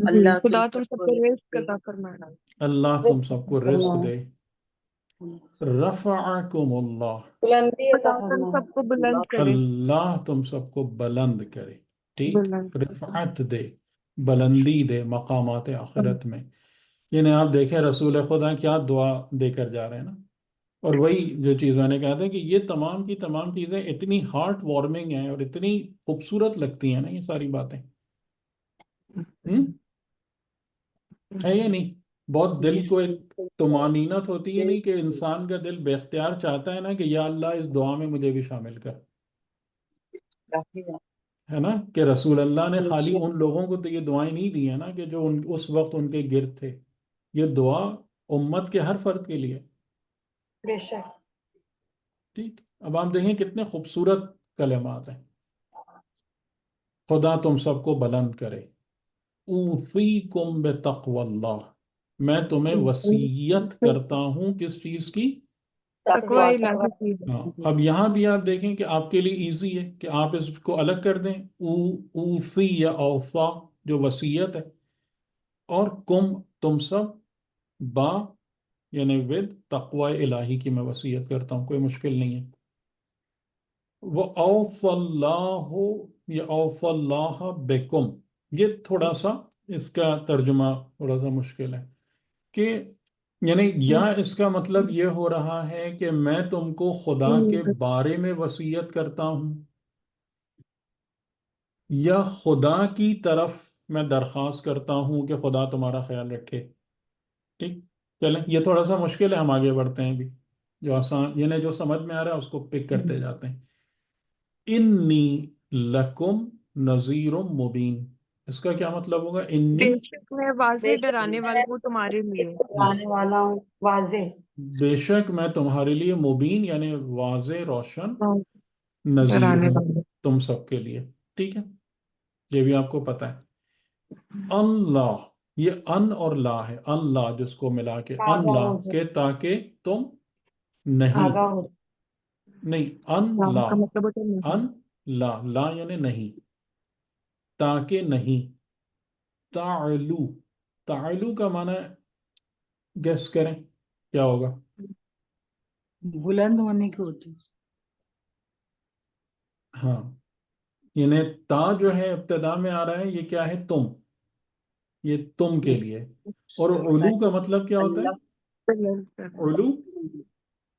اللہ تم خدا تم سب سب کو کو رزق رزق دے، عطا فرمائے۔ اللہ تم سب کو رزق دے۔ ہوں۔ رفعکم اللہ، بلندی عطا خدا تم فرمائے۔ سب کو بلند کرے، اللہ تم سب کو بلند کرے، ٹھیک۔ بلند رفعت دے، بلندی دے مقامات آخرت میں۔ یعنی آپ دیکھیں رسول خدا کیا دعا دے کر جا رہے ہیں نا، اور وہی جو چیز میں نے کہا تھا کہ یہ تمام کی تمام چیزیں اتنی ہارٹ وارمنگ ہیں اور اتنی خوبصورت لگتی ہیں نا یہ ساری باتیں، ہے یا نہیں؟ بہت دل کو ایک طمانینت ہوتی ہے نہیں کہ انسان کا دل بے اختیار چاہتا ہے نا کہ یا اللہ اس دعا میں مجھے بھی شامل کر، ہے نا؟ کہ رسول اللہ نے خالی ان لوگوں کو تو یہ دعائیں نہیں دی ہیں نا کہ جو اس وقت ان کے گرد تھے، یہ دعا امت کے ہر فرد کے لیے، بے شک۔ ٹھیک۔ اب آپ دیکھیں کتنے خوبصورت کلمات ہیں۔ خدا تم سب کو بلند کرے۔ اوصیکم بتقوی اللہ، میں تمہیں وصیت کرتا ہوں کس چیز کی؟ تقوی الہی کی۔ ہاں، اب یہاں بھی آپ دیکھیں کہ آپ کے لیے ایزی ہے کہ آپ اس کو الگ کر دیں، اوفی یا اوفا جو وصیت ہے، اور کم تم سب، با یعنی ود تقوی الہی کی میں وصیت کرتا ہوں، کوئی مشکل نہیں ہے۔ وہ اوف اللہ یا اوف اللہ بکم، یہ تھوڑا سا اس کا ترجمہ تھوڑا سا مشکل ہے کہ یعنی یا اس کا مطلب یہ ہو رہا ہے کہ میں تم کو خدا کے بارے میں وصیت کرتا ہوں، یا خدا کی طرف میں درخواست کرتا ہوں کہ خدا تمہارا خیال رکھے، ٹھیک۔ چلیں یہ تھوڑا سا مشکل ہے، ہم آگے بڑھتے ہیں بھی، جو آسان یعنی جو سمجھ میں آ رہا ہے اس کو پک کرتے جاتے ہیں۔ انی لکم نذیر مبین، اس کا کیا مطلب ہوگا؟ انی، بے شک میں واضح بے شک ڈرانے والا ہوں تمہارے لیے، آنے والا ہوں واضح، بے شک میں تمہارے لیے مبین یعنی واضح روشن واضح نذیر ڈرانے ہوں والا۔ تم سب کے لیے، ٹھیک ہے، یہ بھی آپ کو پتہ ہے۔ اللہ، یہ ان اور لا ہے، اللہ جس کو ملا کے ان آگاہ لا ہو جائے، کہ تاکہ تم نہیں، آگاہ ہو جائے۔ نہیں ان نام لا، کا مطلب ہوتا ہے نہیں۔ ان لا، لا یعنی نہیں، تاکہ نہیں، تعلو، تعلو کا معنی گیس کریں کیا ہوگا؟ بلند ہونے کی ہوتی ہے۔ ہاں، یعنی تا جو ہے ابتدا میں آ رہا ہے، یہ کیا ہے؟ تم، یہ تم کے لیے، اور علو کا مطلب کیا ہوتا ہے؟ اللہ بلند کرنا، علو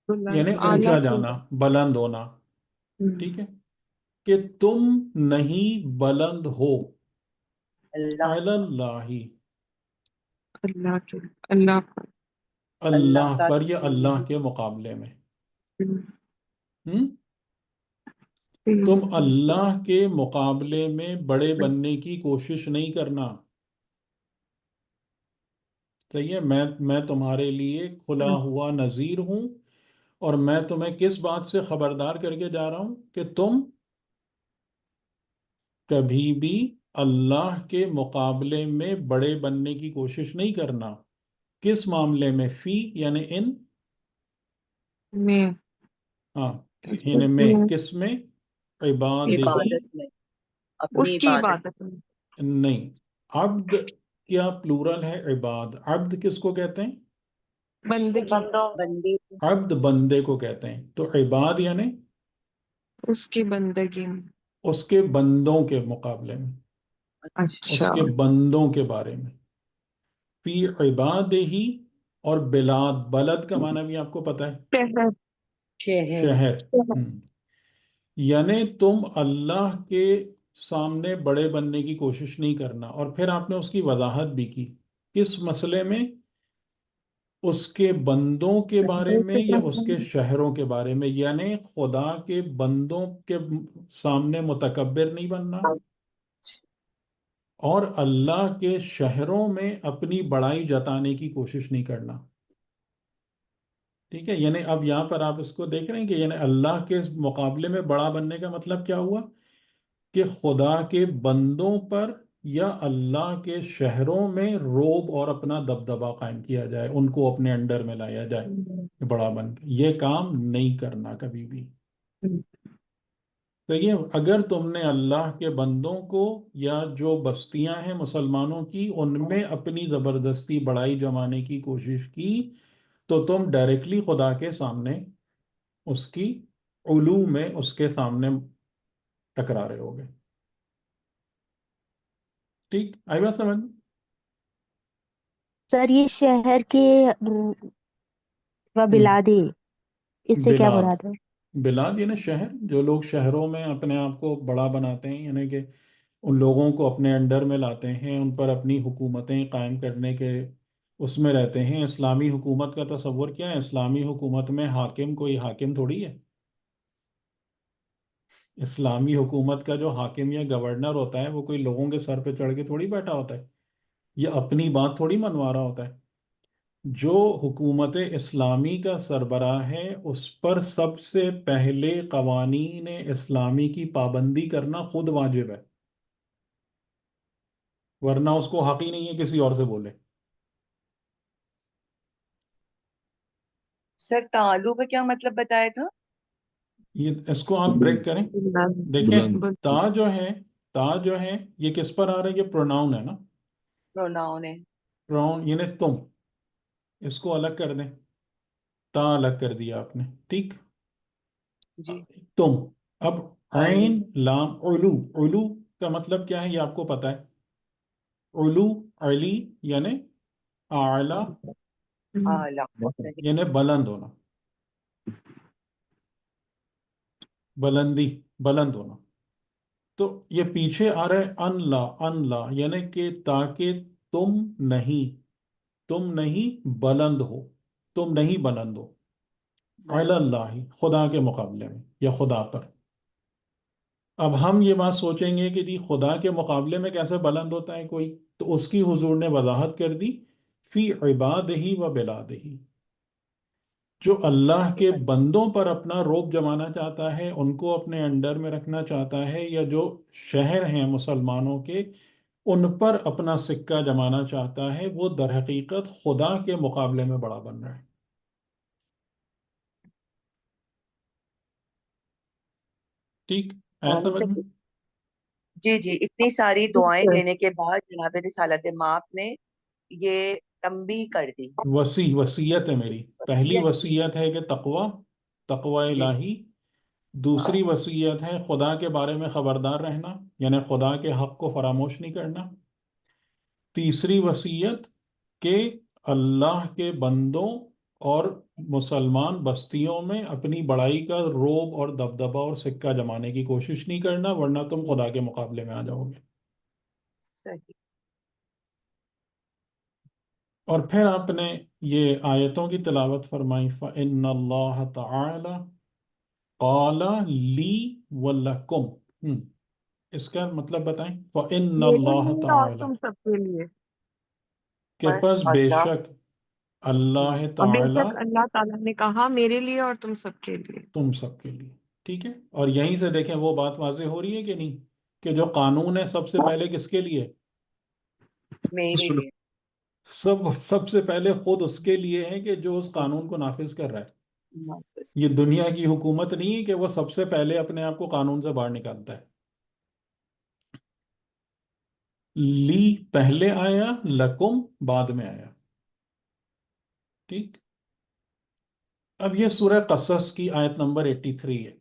بلند یعنی اعلیٰ اونچا کی۔ جانا، بلند ہونا، ٹھیک ہے، کہ تم نہیں بلند ہو، اللہ علی اللہ، اللہ کے، اللہ پر۔ اللہ کا پر یا اللہ کے مقابلے میں، تم اللہ کے مقابلے میں بڑے بننے کی کوشش نہیں کرنا، صحیح ہے، میں تمہارے لیے کھلا ہوا نذیر ہوں، اور میں تمہیں کس بات سے خبردار کر کے جا رہا ہوں کہ تم کبھی بھی اللہ کے مقابلے میں بڑے بننے کی کوشش نہیں کرنا۔ کس معاملے میں؟ فی یعنی ان، میں ہاں، یعنی میں، کس میں؟ عبادہی، عبادت میں، اپنی اس کی عبادت عبادت میں، نہیں، عبد کیا پلورل ہے؟ عباد، عبد کس کو کہتے ہیں؟ بندگی، بندے عبد بندے کو کہتے ہیں، تو عباد یعنی اس کی بندگی میں۔ اس کے بندوں کے مقابلے میں، اچھا اس اچھا، کے بندوں کے بارے میں۔ فی عبادہی، اور بلاد، بلد کا معنی بھی آپ کو پتہ ہے، شہر، شہر شہر۔ یعنی تم اللہ کے سامنے بڑے بننے کی کوشش نہیں کرنا، اور پھر آپ نے اس کی وضاحت بھی کی، کس مسئلے میں؟ اس کے بندوں کے بارے میں یا اس کے شہروں کے بارے میں؟ یعنی خدا کے بندوں کے سامنے متکبر نہیں بننا، اور اللہ کے شہروں میں اپنی بڑائی جتانے کی کوشش نہیں کرنا۔ ٹھیک ہے، یعنی اب یہاں پر آپ اس کو دیکھ رہے ہیں کہ یعنی اللہ کے مقابلے میں بڑا بننے کا مطلب کیا ہوا؟ کہ خدا کے بندوں پر یا اللہ کے شہروں میں روب اور اپنا دبدبا قائم کیا جائے، ان کو اپنے انڈر میں لایا جائے کہ بڑا بن کے۔ یہ کام نہیں کرنا کبھی بھی۔ تو یہ اگر تم نے اللہ کے بندوں کو یا جو بستیاں ہیں مسلمانوں کی ان میں اپنی زبردستی بڑائی جمانے کی کوشش کی، تو تم ڈائریکٹلی خدا کے سامنے اس کی علو میں اس کے سامنے ٹکرا رہے ہوگے۔ ٹھیک آئی بات سمجھ؟ سر یہ شہر کے و بلادی، اس سے کیا بلاد، مراد ہے؟ بلاد یعنی شہر، جو لوگ شہروں میں اپنے آپ کو بڑا بناتے ہیں، یعنی کہ ان لوگوں کو اپنے انڈر میں لاتے ہیں، ان پر اپنی حکومتیں قائم کرنے کے اس میں رہتے ہیں۔ اسلامی حکومت کا تصور کیا ہے؟ اسلامی حکومت میں حاکم کوئی حاکم تھوڑی ہے۔ اسلامی حکومت کا جو حاکم یا گورنر ہوتا ہے وہ کوئی لوگوں کے سر پہ چڑھ کے تھوڑی بیٹھا ہوتا ہے، یہ اپنی بات تھوڑی منوا رہا ہوتا ہے۔ جو حکومت اسلامی کا سربراہ ہے اس پر سب سے پہلے قوانین اسلامی کی پابندی کرنا خود واجب ہے، ورنہ اس کو حق ہی نہیں ہے کسی اور سے بولے۔ سر تعالو کا کیا مطلب بتایا تھا؟ یہ اس کو آپ بریک کریں، دیکھیں، بلند، تا جو ہے، تا جو ہے یہ کس پر آ رہا ہے؟ یہ پروناؤن ہے نا، پروناؤن ہے۔ پروناؤن یعنی تم، اس کو الگ کر دیں، تا الگ کر دیا آپ نے، ٹھیک، جی تم۔ اب آئین، عین لام علو، علو کا مطلب کیا ہے یہ آپ کو پتہ ہے؟ علو، علی یعنی اعلی، اعلیٰ، صحیح، یعنی بلند ہونا، بلندی، بلند ہونا۔ تو یہ پیچھے آ رہا ہے ان لا، ان لا یعنی کہ تاکہ تم نہیں، تم نہیں بلند ہو، تم نہیں بلند ہو، علی بلند، اللہ، خدا کے مقابلے میں یا خدا پر۔ اب ہم یہ بات سوچیں گے کہ جی خدا کے مقابلے میں کیسے بلند ہوتا ہے کوئی؟ تو اس کی حضور نے وضاحت کر دی، فی عبادہی و بلادہی، جو اس اللہ کے کے بعد بندوں پر اپنا روب جمانا چاہتا ہے، ان کو اپنے انڈر میں رکھنا چاہتا ہے، یا جو شہر ہیں مسلمانوں کے ان پر اپنا سکہ جمانا چاہتا ہے، وہ در حقیقت خدا کے مقابلے میں بڑا بن رہا ہے۔ ٹھیک ہے سے سمجھ میں؟ جی جی، اتنی ساری دعائیں دینے کے بعد جناب رسالت مآب نے یہ تنبیہ کر دی۔ وصیت ہے میری، پہلی وصیت ہے کہ تقوی، تقوی جی الہی۔ دوسری وصیت ہے خدا کے بارے میں خبردار رہنا، یعنی خدا کے حق کو فراموش نہیں کرنا۔ تیسری وصیت کہ اللہ کے بندوں اور مسلمان بستیوں میں اپنی بڑائی کا روب اور دبدبا اور سکہ جمانے کی کوشش نہیں کرنا، ورنہ تم خدا کے مقابلے میں آ جاؤ گے۔ صحیح، اور پھر آپ نے یہ آیتوں کی تلاوت فرمائی، فَإِنَّ اللَّهَ تَعَالَى قَالَ لِي وَلَكُمْ، اس کا مطلب بتائیں، فَإِنَّ میرے اللَّهَ لیے اور تَعَالَى، تم سب کے لیے، کہ پس پس بے اللہ شک اللہ اور بے تعالی شک اللہ تعالیٰ نے کہا میرے لیے اور تم سب کے لیے. تم سب کے لیے. ٹھیک ہے، اور یہیں سے دیکھیں وہ بات واضح ہو رہی ہے کہ نہیں، کہ جو قانون ہے سب سے پہلے کس کے لیے؟ میرے لیے. سب سے پہلے خود اس کے لیے ہے کہ جو اس قانون کو نافذ کر رہا ہے. نافذ. یہ دنیا کی حکومت نہیں ہے کہ وہ سب سے پہلے اپنے آپ کو قانون سے باہر نکالتا ہے. لی پہلے آیا، لکم بعد میں آیا. ٹھیک. اب یہ سورہ قصص کی آیت نمبر 83 ہے.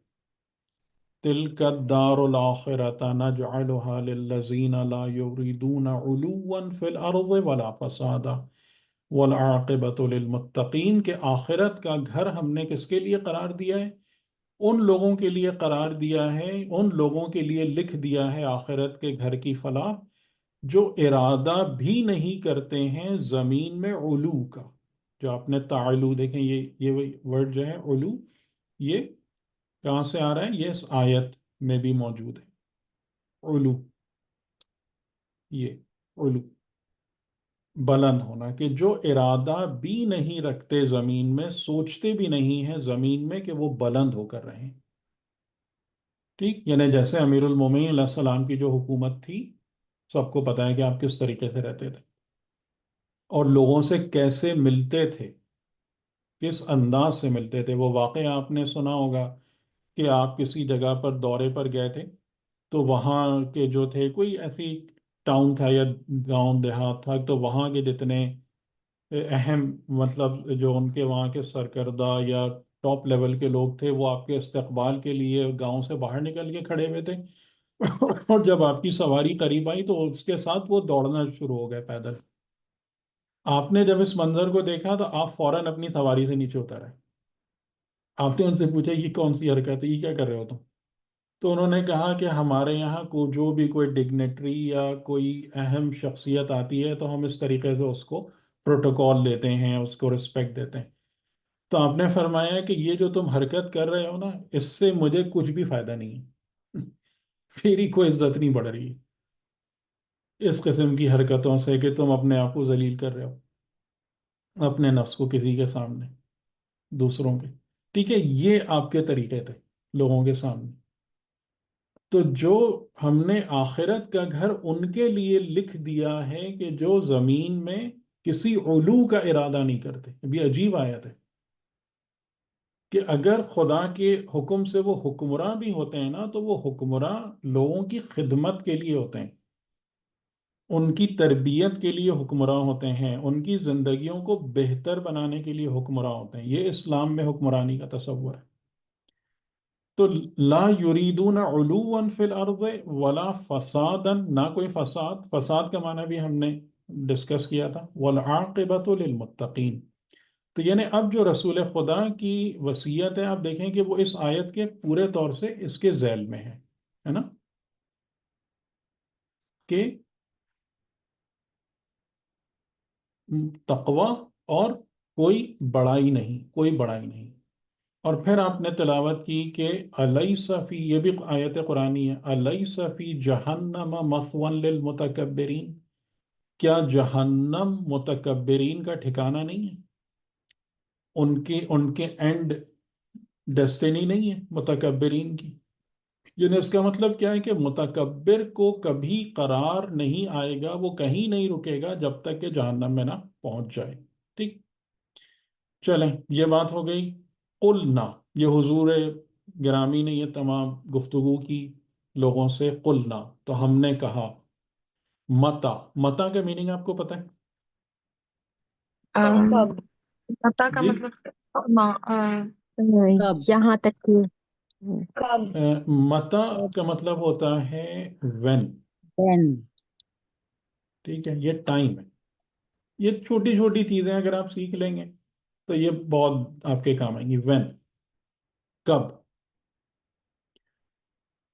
تلک الدار الآخرة نجعلها للذین لا یریدون علوا فی الارض ولا فسادا والعاقبۃ للمتقین، کہ آخرت کا گھر ہم نے کس کے لیے قرار دیا ہے؟ ان لوگوں کے لیے قرار دیا ہے، ان لوگوں کے لیے لکھ دیا ہے آخرت کے گھر کی فلاح جو ارادہ بھی نہیں کرتے ہیں زمین میں علو کا. جو آپ نے تعلو دیکھیں، یہ ورڈ جو ہے علو، یہ کہاں سے آ رہا ہے؟ یہ اس آیت میں بھی موجود ہے. علو، یہ علو بلند ہونا، کہ جو ارادہ بھی نہیں رکھتے زمین میں، سوچتے بھی نہیں ہیں زمین میں کہ وہ بلند ہو کر رہیں. ٹھیک. یعنی جیسے امیر المومنین علیہ السلام کی جو حکومت تھی، سب کو پتہ ہے کہ آپ کس طریقے سے رہتے تھے اور لوگوں سے کیسے ملتے تھے، کس انداز سے ملتے تھے. وہ واقعہ آپ نے سنا ہوگا کہ آپ کسی جگہ پر دورے پر گئے تھے، تو وہاں کے جو تھے، کوئی ایسی ٹاؤن تھا یا گاؤں دیہات تھا، تو وہاں کے جتنے اہم، مطلب جو ان کے وہاں کے سرکردہ یا ٹاپ لیول کے لوگ تھے، وہ آپ کے استقبال کے لیے گاؤں سے باہر نکل کے کھڑے ہوئے تھے. اور جب آپ کی سواری قریب آئی تو اس کے ساتھ وہ دوڑنا شروع ہو گئے پیدل. آپ نے جب اس منظر کو دیکھا تو آپ فوراً اپنی سواری سے نیچے اتر آئے. آپ نے ان سے پوچھا یہ کون سی حرکت ہے، یہ کیا کر رہے ہو تم؟ تو انہوں نے کہا کہ ہمارے یہاں کو جو بھی کوئی ڈگنیٹری یا کوئی اہم شخصیت آتی ہے تو ہم اس طریقے سے اس کو پروٹوکول دیتے ہیں، اس کو رسپیکٹ دیتے ہیں. تو آپ نے فرمایا کہ یہ جو تم حرکت کر رہے ہو نا، اس سے مجھے کچھ بھی فائدہ نہیں ہے. میری کوئی عزت نہیں بڑھ رہی ہے اس قسم کی حرکتوں سے، کہ تم اپنے آپ کو ذلیل کر رہے ہو اپنے نفس کو کسی کے سامنے، دوسروں کے. ٹھیک ہے، یہ آپ کے طریقے تھے لوگوں کے سامنے. تو جو ہم نے آخرت کا گھر ان کے لیے لکھ دیا ہے کہ جو زمین میں کسی علو کا ارادہ نہیں کرتے. ابھی عجیب آیت ہے کہ اگر خدا کے حکم سے وہ حکمراں بھی ہوتے ہیں نا، تو وہ حکمراں لوگوں کی خدمت کے لیے ہوتے ہیں، ان کی تربیت کے لیے حکمراں ہوتے ہیں، ان کی زندگیوں کو بہتر بنانے کے لیے حکمراں ہوتے ہیں. یہ اسلام میں حکمرانی کا تصور ہے. تو لا یریدون علوا فی الارض ولا فسادا، نہ کوئی فساد. فساد کا معنی بھی ہم نے ڈسکس کیا تھا. والعاقبۃ للمتقین. تو یعنی اب جو رسول خدا کی وصیت ہے، آپ دیکھیں کہ وہ اس آیت کے پورے طور سے اس کے ذیل میں ہے نا، کہ تقوی اور کوئی بڑائی نہیں، کوئی بڑائی نہیں. اور پھر آپ نے تلاوت کی کہ الیس فی، یہ بھی آیت قرآنی ہے، الیس فی جہنم مثوی للمتکبرین، کیا جہنم متکبرین کا ٹھکانہ نہیں ہے؟ ان کے اینڈ ڈیسٹینی نہیں ہے متکبرین کی. یعنی اس کا مطلب کیا ہے کہ متکبر کو کبھی قرار نہیں آئے گا، وہ کہیں نہیں رکے گا جب تک کہ جہنم میں نہ پہنچ جائے. ٹھیک. چلیں، یہ بات ہو گئی. قلنا، یہ حضور گرامی نے یہ تمام گفتگو کی لوگوں سے. قلنا، تو ہم نے کہا. متا، متا کا میننگ آپ کو پتہ ہے؟ کب پتا کا جی. مطلب کب یہاں تک کہ کب متا کا مطلب ہوتا ہے وین. when ٹھیک ہے، یہ ٹائم ہے. یہ چھوٹی چھوٹی چیزیں اگر آپ سیکھ لیں گے تو یہ بہت آپ کے کام آئیں گی. وین، کب.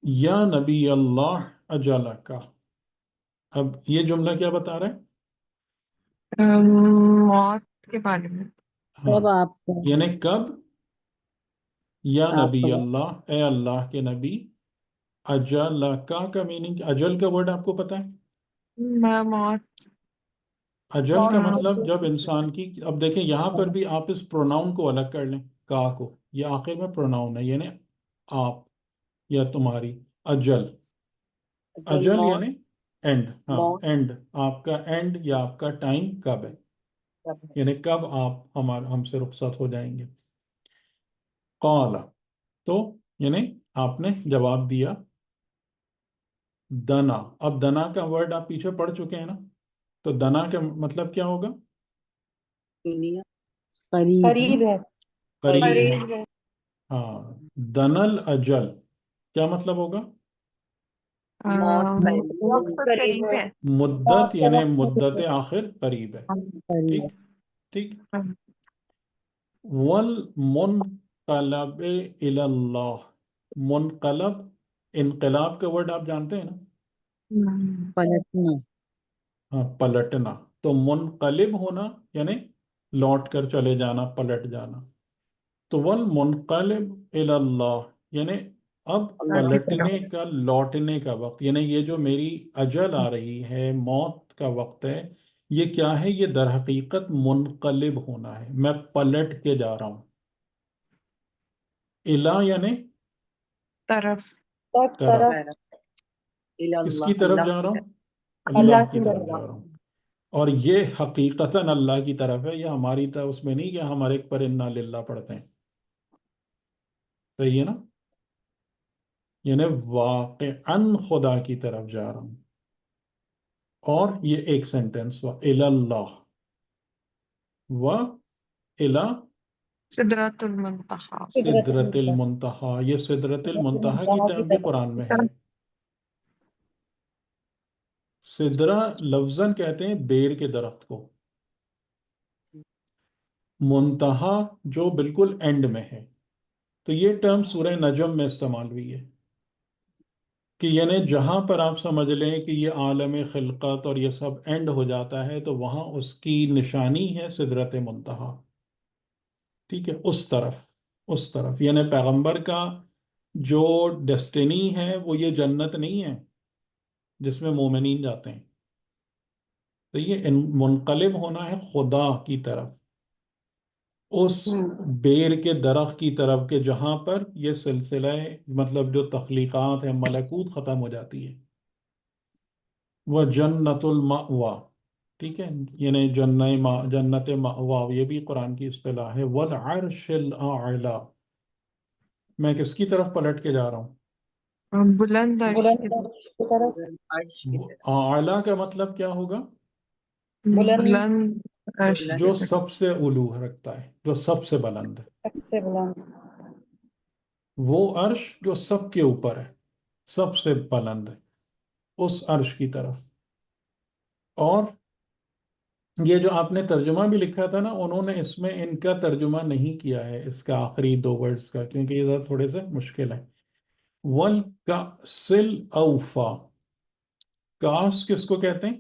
یا نبی اللہ اجل کا. اب یہ جملہ کیا بتا رہا ہے؟ موت کے بارے میں. ہاں، کب آپ کا یعنی کب. یا آپ نبی کا اللہ، اے اللہ کے نبی. اجل کا میننگ، اجل کا ورڈ آپ کو پتا ہے؟ موت. اجل کا مطلب جب انسان کی، اب دیکھیں یہاں پر بھی آپ اس پروناؤن کو الگ کر لیں، کا کو، یہ آخر میں پروناؤن ہے، یعنی آپ یا تمہاری. اجل، اجل موت یعنی اینڈ. ہاں موت اینڈ، آپ کا اینڈ یا آپ کا ٹائم کب ہے، کب ہے؟ یعنی کب آپ ہم سے رخصت ہو جائیں گے. قال، تو یعنی آپ نے جواب دیا. دنا، اب دنا کا ورڈ آپ پیچھے پڑھ چکے ہیں نا، تو دنا کا مطلب کیا ہوگا؟ دنیا قریب قریب ہے. قریب ہے. قریب ہے. ہاں، دنل اجل کیا مطلب ہوگا؟ موت مقصد قریب ہے. مدت یعنی مدت آخر قریب ہے. قریب ٹھیک ٹھیک. والمنقلب الی اللہ، منقلب، انقلاب کا ورڈ آپ جانتے ہیں نا؟ پلٹنا ہاں، پلٹنا. تو منقلب ہونا یعنی لوٹ کر چلے جانا، پلٹ جانا. تو والمنقلب الی اللہ یعنی اب اللہ کی طرف پلٹنے کا، لوٹنے کا وقت، یعنی یہ جو میری اجل آ رہی ہے، موت کا وقت ہے، یہ کیا ہے؟ یہ در حقیقت منقلب ہونا ہے، میں پلٹ کے جا رہا ہوں. الا یعنی طرف. طرف. طرف. الی کس اللہ کی طرف اللہ جا رہا کی ہوں؟ طرف اللہ کی کی طرف طرف. جا رہا ہوں. اور یہ حقیقتاً اللہ کی طرف ہے، یہ ہماری طرف اس میں نہیں کہ ہم ہر ایک پر انا للہ پڑھتے ہیں. صحیح ہے نا؟ یعنی واقعاً خدا کی طرف جا رہا ہوں. اور یہ ایک سینٹنس ہوا، الی اللہ و الی سدرۃ المنتہا. سدرت المنتہا. یہ سدرت المنتہا کی ٹرم بھی قرآن میں ہے. سدرہ لفظاً کہتے ہیں بیر کے درخت کو، منتہا جو بالکل اینڈ میں ہے. تو یہ ٹرم سورہ نجم میں استعمال ہوئی ہے کہ یعنی جہاں پر آپ سمجھ لیں کہ یہ عالم خلقت اور یہ سب اینڈ ہو جاتا ہے، تو وہاں اس کی نشانی ہے سدرت منتہا. ٹھیک ہے، اس طرف یعنی پیغمبر کا جو ڈیسٹینی ہے وہ یہ جنت نہیں ہے جس میں مومنین جاتے ہیں. تو یہ منقلب ہونا ہے خدا کی طرف، اس بیر کے درخت کی طرف کہ جہاں پر یہ سلسلہ، مطلب جو تخلیقات ہے، ملکوت ختم ہو جاتی ہے. وہ جنت المأوا، ٹھیک ہے، یعنی جنت مأوا، یہ بھی قرآن کی اصطلاح ہے. والعرش الاعلی، میں کس کی طرف پلٹ کے جا رہا ہوں؟ بلند عرش بلند کی طرف. عرش کی طرف. عرش کی طرف اعلیٰ کا مطلب کیا ہوگا؟ بلند. بلند عرش بلند جو کی طرف. سب سے علو رکھتا ہے، جو سب سے بلند ہے. سب سے بلند. وہ عرش جو سب کے اوپر ہے، سب سے بلند ہے، اس عرش کی طرف. اور یہ جو آپ نے ترجمہ بھی لکھا تھا نا، انہوں نے اس میں ان کا ترجمہ نہیں کیا ہے، اس کا آخری دو ورڈز کا، کیونکہ یہ ذرا تھوڑے سے مشکل ہے. وَالْكَأْسِ الْأَوْفَى، کاس کس کو کہتے ہیں؟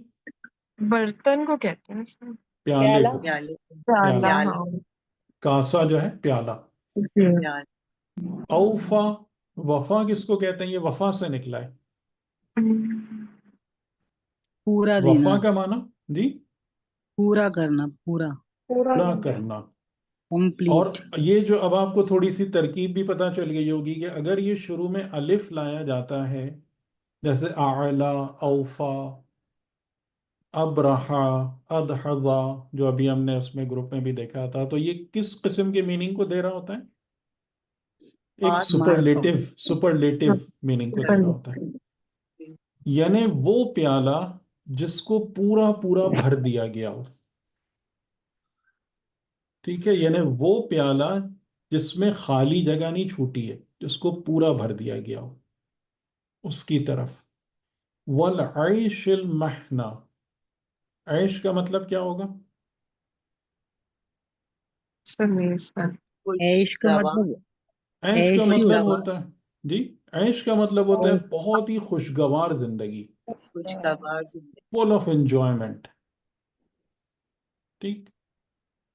برتن کو کہتے ہیں سر. پیالے کو. پیالے پیالہ. پیالہ. ہاں. کاسا جو ہے پیالہ. جی. پیالے اوفا، وفا کس کو کہتے ہیں؟ یہ وفا سے نکلا ہے. پورا دینا وفا کا معنی جی پورا کرنا پورا پورا کرنا. اور کمپلیٹ یہ جو اب آپ کو تھوڑی سی ترکیب بھی پتہ چل گئی ہوگی کہ اگر یہ شروع میں الف لایا جاتا ہے، جیسے اعلا، اوفا، ابرہا، ادحضا، جو ابھی ہم نے اس میں گروپ میں بھی دیکھا تھا، تو یہ کس قسم کے میننگ کو دے رہا ہوتا ہے؟ ایک خاص سپرلیٹو میننگ کو دے رہا ہوتا ہے. یعنی وہ پیالہ جس کو پورا پورا بھر دیا گیا ہو. ٹھیک ہے، یعنی وہ پیالہ جس میں خالی جگہ نہیں چھوٹی ہے، جس کو پورا بھر دیا گیا ہو، اس کی طرف. والعیش المحنا، عیش کا مطلب کیا ہوگا؟ عیش کا خوشگوار مطلب عیش کا عیش مطلب خوشگوار ہوتا ہے جی، عیش کا مطلب ہوتا ہے بہت ہی خوشگوار زندگی، خوشگوار زندگی. Full of enjoyment. ٹھیک.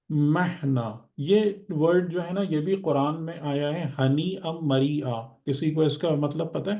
محنا، یہ ورڈ جو ہے نا، یہ بھی قرآن میں آیا ہے، ہنی ام مری آ. کسی کو اس کا مطلب پتہ ہے؟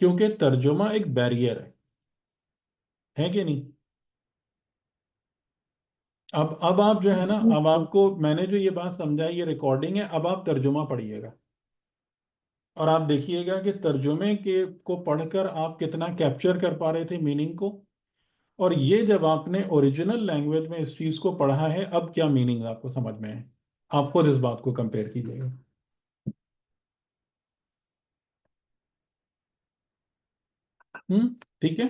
کیونکہ ترجمہ ایک بیریئر ہے کہ نہیں؟ اب آپ جو ہے نا، اب آپ کو میں نے جو یہ بات سمجھائی، یہ ریکارڈنگ ہے، اب آپ ترجمہ پڑھیے گا اور آپ دیکھیے گا کہ ترجمے کو پڑھ کر آپ کتنا کیپچر کر پا رہے تھے میننگ کو، اور یہ جب آپ نے اوریجنل لینگویج میں اس چیز کو پڑھا ہے اب کیا میننگ آپ کو سمجھ میں ہے. آپ خود اس بات کو کمپیئر کیجیے گا. ٹھیک ہے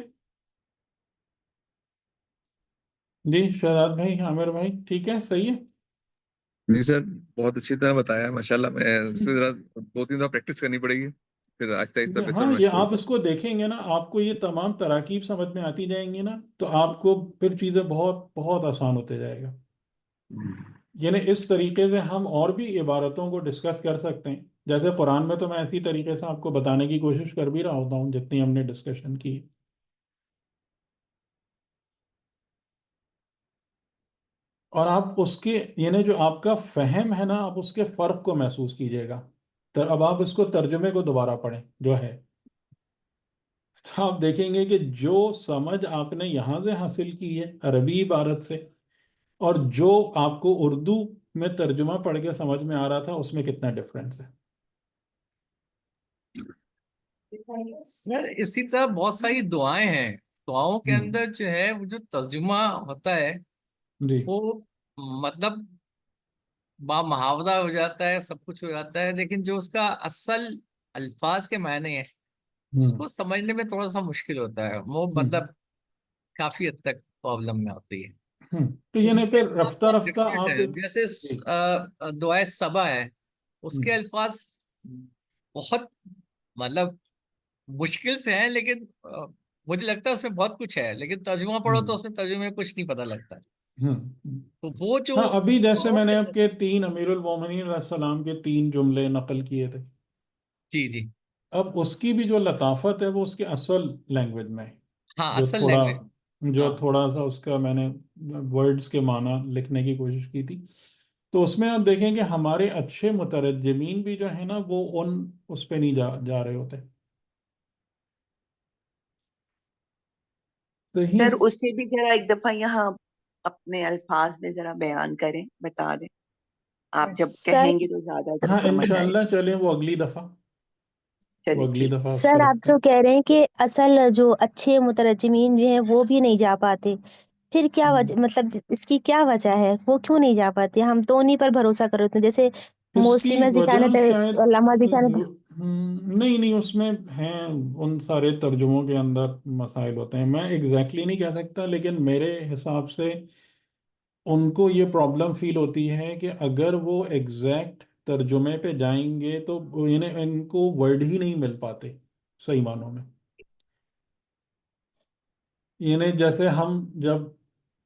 جی شہزاد بھائی، عامر بھائی، ٹھیک ہے، صحیح ہے. جی سر، بہت اچھی طرح بتایا ماشاءاللہ. میں اس میں ذرا 2-3 دفعہ پریکٹس کرنی پڑے گی، پھر آہستہ آہستہ بہتر ہاں، ہونا یہ شروع آپ ہوگا. اس کو دیکھیں گے نا، آپ کو یہ تمام تراکیب سمجھ میں آتی جائیں گی نا، تو آپ کو پھر چیزیں بہت بہت آسان ہوتے جائے گا. یعنی اس طریقے سے ہم اور بھی عبارتوں کو ڈسکس کر سکتے ہیں. جیسے قرآن میں تو میں اسی طریقے سے آپ کو بتانے کی کوشش کر بھی رہا ہوتا ہوں جتنی ہم نے ڈسکشن کی. اور آپ اس کے یعنی جو آپ کا فہم ہے نا، آپ اس کے فرق کو محسوس کیجئے گا. تو اب آپ اس کو ترجمے کو دوبارہ پڑھیں جو ہے، تو آپ دیکھیں گے کہ جو سمجھ آپ نے یہاں سے حاصل کی ہے عربی عبارت سے، اور جو آپ کو اردو میں ترجمہ پڑھ کے سمجھ میں آ رہا تھا، اس میں کتنا ڈفرینس ہے. سر اسی طرح بہت ساری دعائیں ہیں، دعاؤں کے ہم، اندر جو ہے وہ جو ترجمہ ہوتا ہے جی وہ مطلب با محاورہ ہو جاتا ہے، سب کچھ ہو جاتا ہے، لیکن جو اس کا اصل الفاظ کے معنی ہے اس ہم، کو سمجھنے میں تھوڑا سا مشکل ہوتا ہے، وہ ہم، مطلب کافی حد تک پرابلم میں ہوتی ہے. تو ان یعنی کے پھر رفتہ الفاظ رفتہ ڈفرینٹ آپ ہے. جیسے جی دعائے صبا ہے، اس ہم، کے الفاظ بہت مطلب مشکل سے ہیں، لیکن مجھے لگتا ہے اس میں بہت کچھ ہے، لیکن ترجمہ پڑھو تو ہم، اس میں ترجمے میں کچھ نہیں پتہ لگتا. ہم. تو وہ جو ہاں، ابھی جیسے دعاؤں میں کے نے آپ اندر- کے 3 امیر المومنین علیہ السلام کے 3 جملے نقل کیے تھے. جی جی، اب اس کی بھی جو لطافت ہے وہ اس کے اصل لینگویج میں ہے. ہاں جو اصل تھوڑا لینگویج. جو ہاں تھوڑا سا اس کا میں نے ورڈز کے معنی لکھنے کی کوشش کی تھی، تو اس میں آپ دیکھیں کہ ہمارے اچھے مترجمین بھی جو ہیں نا، وہ اس پہ نہیں جا رہے ہوتے. سر صحیح. اسے بھی ذرا ایک دفعہ یہاں اپنے الفاظ میں ذرا بیان کریں، بتا دیں. آپ جب سر کہیں گے تو زیادہ ہاں سمجھ آئے انشاءاللہ چلیں، وہ اگلی دفعہ چلیے ٹھیک. اس پہ سر آپ رکھتے جو ہیں. کہہ رہے ہیں کہ اصل جو اچھے مترجمین جو ہیں وہ بھی نہیں جا پاتے، پھر کیا ہم. وجہ، مطلب اس کی کیا وجہ ہے؟ وہ کیوں نہیں جا پاتے؟ ہم تو انہیں پر بھروسہ کر رہے تھے، جیسے اس کی موسٹلی میں وجہ ذکانے شاید علامہ ذکانے. نہیں نہیں، اس میں ہیں ان سارے ترجموں کے اندر مسائل ہوتے ہیں. میں ایگزیکٹلی نہیں کہہ سکتا، لیکن میرے حساب سے ان کو یہ پرابلم فیل ہوتی ہے کہ اگر وہ ایگزیکٹ ترجمے پہ جائیں گے تو ان کو ورڈ ہی نہیں مل پاتے صحیح معنوں میں. جیسے ہم جب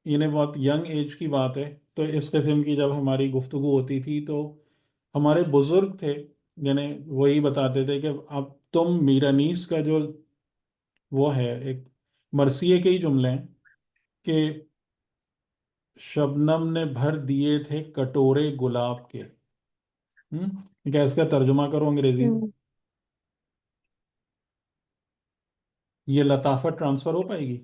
بہت ینگ ایج کی بات ہے، تو اس قسم کی جب ہماری گفتگو ہوتی تھی تو ہمارے بزرگ تھے، وہی بتاتے تھے کہ اب تم میرانیس کا جو وہ ہے ایک مرثیے کے ہی جملے ہیں کہ شبنم نے بھر دیے تھے کٹورے گلاب کے. کیا اس کا ترجمہ کرو انگریزی میں؟ یہ لطافت ٹرانسفر ہو پائے گی؟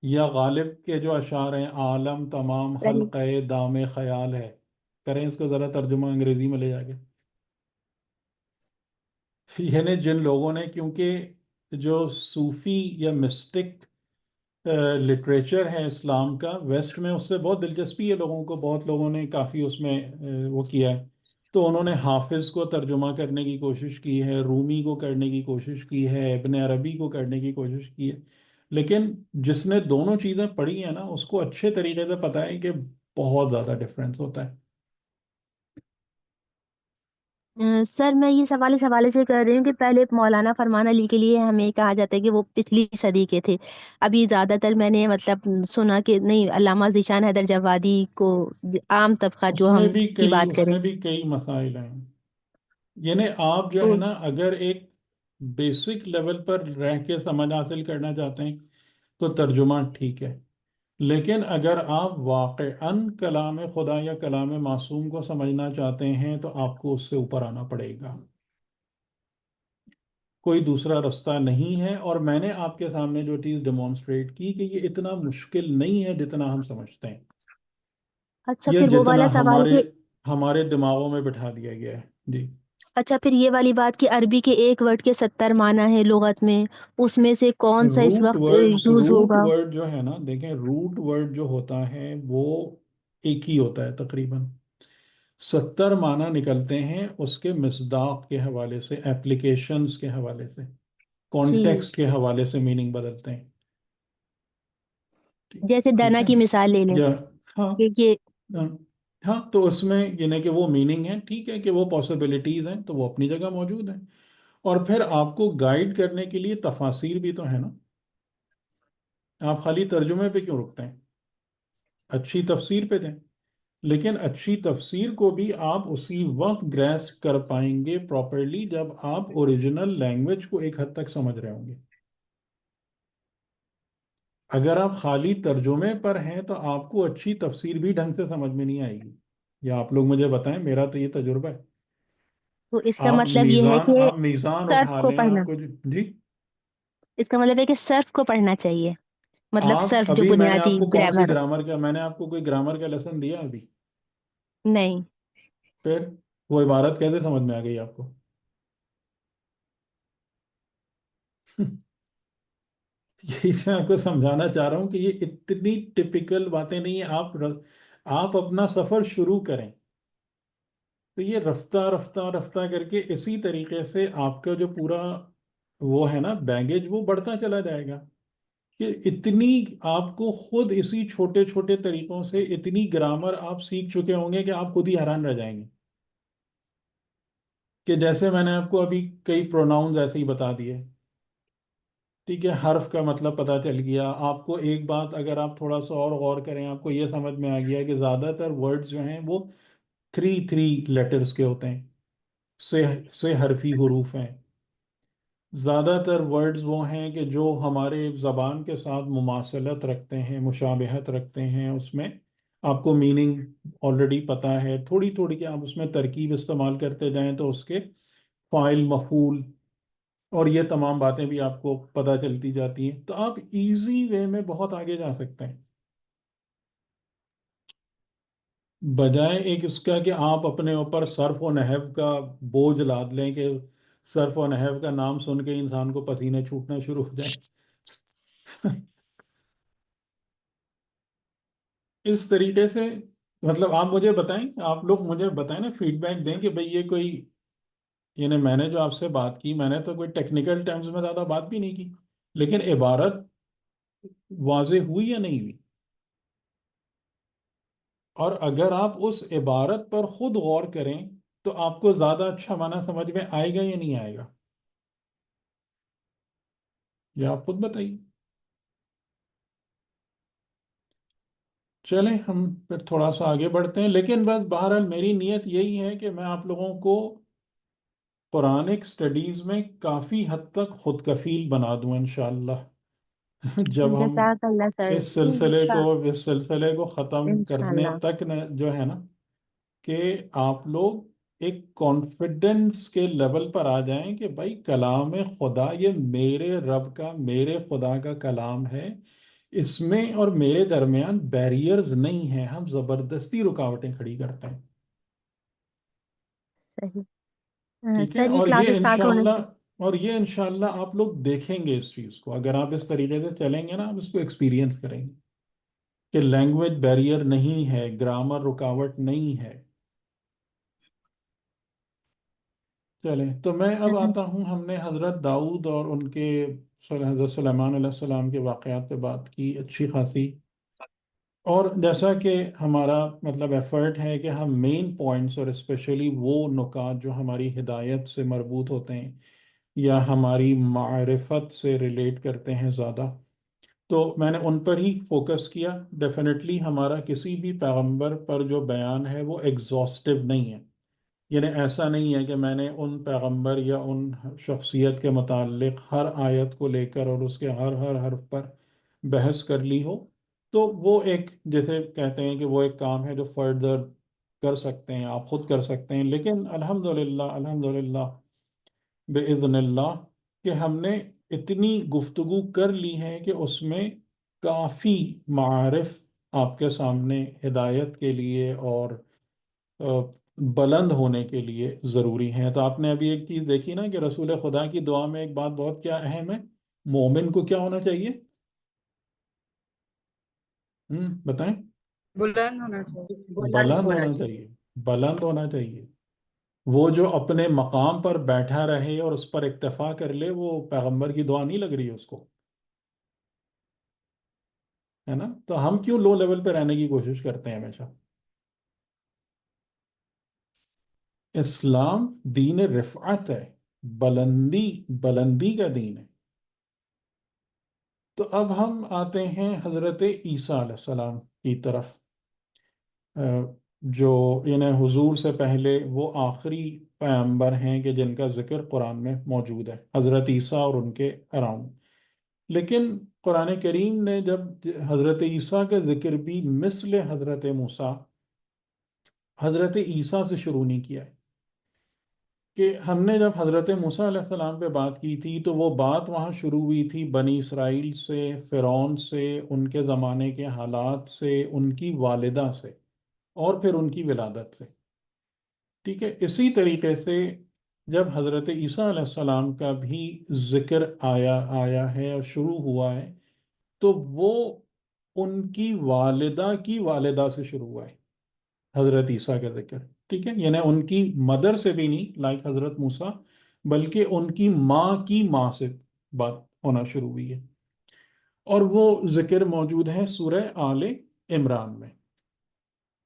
یا غالب کے جو اشعار ہیں، عالم تمام حلقہ دام خیال ہے، کریں اس کو ذرا ترجمہ انگریزی میں لے جا کے. جن لوگوں نے، کیونکہ جو صوفی یا مسٹک لٹریچر ہے اسلام کا، ویسٹ میں اس سے بہت دلچسپی ہے لوگوں کو، بہت لوگوں نے کافی اس میں وہ کیا ہے. تو انہوں نے حافظ کو ترجمہ کرنے کی کوشش کی ہے، رومی کو کرنے کی کوشش کی ہے، ابن عربی کو کرنے کی کوشش کی ہے. لیکن جس نے دونوں چیزیں پڑھی ہیں نا، اس کو اچھے طریقے سے پتہ ہے کہ بہت زیادہ ڈفرینس ہوتا ہے. سر میں یہ سوال اس حوالے سے کر رہی ہوں کہ پہلے مولانا فرمان علی کے لیے ہمیں کہا جاتا ہے کہ وہ پچھلی صدی کے تھے. ابھی زیادہ تر میں نے مطلب سنا کہ نہیں، علامہ ذیشان حیدر جوادی کو عام طبقہ جو ہم کی بات اس کریں میں بھی کئی مسائل ہیں. آپ جو تو ہے نا، اگر ایک بیسک لیول پر رہ کے سمجھ حاصل کرنا چاہتے ہیں تو ترجمہ ٹھیک ہے. لیکن اگر آپ واقعاً کلام خدا یا کلام معصوم کو سمجھنا چاہتے ہیں تو آپ کو اس سے اوپر آنا پڑے گا. کوئی دوسرا راستہ نہیں ہے، اور میں نے آپ کے سامنے جو چیز ڈیمانسٹریٹ کی کہ یہ اتنا مشکل نہیں ہے جتنا ہم سمجھتے ہیں، اچھا یہ پھر وہ جتنا والا سوال کہ ہمارے دماغوں میں بٹھا دیا گیا ہے جی۔ اچھا پھر یہ والی بات کہ عربی کے ایک ورڈ کے 70 معنی ہے لغت میں، اس میں سے کون سا اس وقت یوز روٹ ہوگا؟ ورڈ جو ہے نا، دیکھیں روٹ ورڈ جو ہوتا ہے وہ ایک ہی ہوتا ہے تقریباً، 70 معنی نکلتے ہیں اس کے مصداق کے حوالے سے، ایپلیکیشنز کے حوالے سے، جی کانٹیکسٹ کے حوالے سے میننگ بدلتے ہیں۔ جیسے ٹھیک دنا ہے، کی مثال لے لیں یا ہاں کہ یہ ہاں ہاں، تو اس میں یعنی کہ وہ میننگ ہے، ٹھیک ہے کہ وہ پاسبلٹیز ہیں تو وہ اپنی جگہ موجود ہیں، اور پھر آپ کو گائیڈ کرنے کے لیے تفاسیر بھی تو ہے نا، آپ خالی ترجمے پہ کیوں رکتے ہیں؟ اچھی تفسیر پہ دیں، لیکن اچھی تفسیر کو بھی آپ اسی وقت گریسپ کر پائیں گے پراپرلی جب آپ اوریجنل لینگویج کو ایک حد تک سمجھ رہے ہوں گے۔ اگر آپ خالی ترجمے پر ہیں تو آپ کو اچھی تفسیر بھی ڈھنگ سے سمجھ میں نہیں آئے گی، یا آپ لوگ مجھے بتائیں، میرا تو یہ تجربہ ہے۔ تو اس کا مطلب یہ ہے کہ آپ میزان صرف اٹھا کو لیں، پڑھنا، آپ کو جی، اس کا مطلب ہے کہ صرف کو پڑھنا چاہیے، مطلب آپ صرف جو ابھی میں نے آپ بنیادی کو کون سی گرامر۔ گرامر کا، میں نے آپ کو کوئی گرامر کا لیسن دیا ابھی؟ نہیں پھر وہ عبارت کیسے سمجھ میں آ گئی آپ کو؟ یہی سے آپ کو سمجھانا چاہ رہا ہوں کہ یہ اتنی ٹپیکل باتیں نہیں ہیں، آپ اپنا سفر شروع کریں تو یہ رفتہ رفتہ رفتہ کر کے اسی طریقے سے آپ کا جو پورا وہ ہے نا بیگیج، وہ بڑھتا چلا جائے گا، کہ اتنی آپ کو خود اسی چھوٹے چھوٹے طریقوں سے اتنی گرامر آپ سیکھ چکے ہوں گے کہ آپ خود ہی حیران رہ جائیں گے، کہ جیسے میں نے آپ کو ابھی کئی پروناؤنز ایسے ہی بتا دیے، ٹھیک ہے، حرف کا مطلب پتہ چل گیا آپ کو۔ ایک بات اگر آپ تھوڑا سا اور غور کریں، آپ کو یہ سمجھ میں آ گیا کہ زیادہ تر ورڈز جو ہیں وہ 3 لیٹرز کے ہوتے ہیں، سے حرفی حروف ہیں۔ زیادہ تر ورڈز وہ ہیں کہ جو ہمارے زبان کے ساتھ مماثلت رکھتے ہیں، مشابہت رکھتے ہیں، اس میں آپ کو میننگ آلریڈی پتہ ہے، تھوڑی تھوڑی کہ آپ اس میں ترکیب استعمال کرتے جائیں تو اس کے فاعل، مفعول اور یہ تمام باتیں بھی آپ کو پتہ چلتی جاتی ہیں، تو آپ ایزی وے میں بہت آگے جا سکتے ہیں، بجائے ایک اس کا کہ آپ اپنے اوپر صرف و نحو کا بوجھ لاد لیں، کہ صرف و نحو کا نام سن کے انسان کو پسینے چھوٹنا شروع ہو جائیں۔ اس طریقے سے مطلب آپ مجھے بتائیں، آپ لوگ مجھے بتائیں نا، فیڈ بیک دیں کہ بھئی یہ کوئی، یعنی میں نے جو آپ سے بات کی، میں نے تو کوئی ٹیکنیکل ٹرمز میں زیادہ بات بھی نہیں کی، لیکن عبارت واضح ہوئی یا نہیں ہوئی؟ اور اگر آپ اس عبارت پر خود غور کریں تو آپ کو زیادہ اچھا معنی سمجھ میں آئے گا یا نہیں آئے گا؟ یہ آپ خود بتائیے۔ چلیں ہم پھر تھوڑا سا آگے بڑھتے ہیں، لیکن بس بہرحال میری نیت یہی ہے کہ میں آپ لوگوں کو قرآنک سٹڈیز میں کافی حد تک خود کفیل بنا دوں انشاءاللہ، جب ہم جزاک اللہ سر، اس سلسلے کو ختم کرنے انشاءاللہ تک جو ہے نا، کہ آپ لوگ ایک کانفیڈنس کے لیول پر آ جائیں کہ بھائی کلام خدا یہ میرے رب کا، میرے خدا کا کلام ہے، اس میں اور میرے درمیان بیریئرز نہیں ہیں، ہم زبردستی رکاوٹیں کھڑی کرتے ہیں، صحیح۔ ٹھیک ہے، سر یہ کلاس اسٹارٹ ہونے سے اور یہ انشاءاللہ آپ لوگ دیکھیں گے اس چیز کو، اگر آپ اس طریقے سے چلیں گے نا، آپ اس کو ایکسپیرینس کریں گے کہ لینگویج بیریئر نہیں ہے، گرامر رکاوٹ نہیں ہے۔ چلیں تو میں اب آتا ہوں، ہم نے حضرت داؤد اور ان کے، حضرت سلیمان علیہ السلام کے واقعات پہ بات کی اچھی خاصی، اور جیسا کہ ہمارا مطلب ایفرٹ ہے کہ ہم مین پوائنٹس اور اسپیشلی وہ نکات جو ہماری ہدایت سے مربوط ہوتے ہیں یا ہماری معرفت سے ریلیٹ کرتے ہیں زیادہ، تو میں نے ان پر ہی فوکس کیا۔ ڈیفینیٹلی ہمارا کسی بھی پیغمبر پر جو بیان ہے وہ ایگزاسٹو نہیں ہے، یعنی ایسا نہیں ہے کہ میں نے ان پیغمبر یا ان شخصیت کے متعلق ہر آیت کو لے کر اور اس کے ہر حرف پر بحث کر لی ہو، تو وہ ایک جیسے کہتے ہیں کہ وہ ایک کام ہے جو فردر کر سکتے ہیں، آپ خود کر سکتے ہیں، لیکن الحمدللہ بإذن اللہ کہ ہم نے اتنی گفتگو کر لی ہے کہ اس میں کافی معارف آپ کے سامنے ہدایت کے لیے اور بلند ہونے کے لیے ضروری ہیں. تو آپ نے ابھی ایک چیز دیکھی نا کہ رسول خدا کی دعا میں ایک بات بہت کیا اہم ہے، مومن کو کیا ہونا چاہیے؟ بتائیں. بلند ہونا چاہیے. بلند بلند ہونا ہونا چاہیے. چاہیے، بلند ہونا چاہیے. وہ جو اپنے مقام پر بیٹھا رہے اور اس پر اکتفا کر لے، وہ پیغمبر کی دعا نہیں لگ رہی ہے اس کو، ہے نا؟ تو ہم کیوں لو لیول پہ رہنے کی کوشش کرتے ہیں ہمیشہ؟ اسلام دین رفعت ہے، بلندی کا دین ہے. تو اب ہم آتے ہیں حضرت عیسیٰ علیہ السلام کی طرف، جو یعنی حضور سے پہلے وہ آخری پیغمبر ہیں کہ جن کا ذکر قرآن میں موجود ہے، حضرت عیسیٰ اور ان کے اراؤنڈ. لیکن قرآن کریم نے جب حضرت عیسیٰ کا ذکر بھی مثل حضرت موسیٰ حضرت عیسیٰ سے شروع نہیں کیا ہے. کہ ہم نے جب حضرت موسیٰ علیہ السلام پہ بات کی تھی تو وہ بات وہاں شروع ہوئی تھی بنی اسرائیل سے، فرعون سے، ان کے زمانے کے حالات سے، ان کی والدہ سے، اور پھر ان کی ولادت سے. ٹھیک ہے. اسی طریقے سے جب حضرت عیسیٰ علیہ السلام کا بھی ذکر آیا ہے اور شروع ہوا ہے تو وہ ان کی والدہ سے شروع ہوا ہے حضرت عیسیٰ کا ذکر. ٹھیک ہے. یعنی ان کی مدر سے بھی نہیں لائک حضرت موسیٰ، بلکہ ان کی ماں سے بات ہونا شروع ہوئی ہے. اور وہ ذکر موجود ہے سورہ آل عمران میں.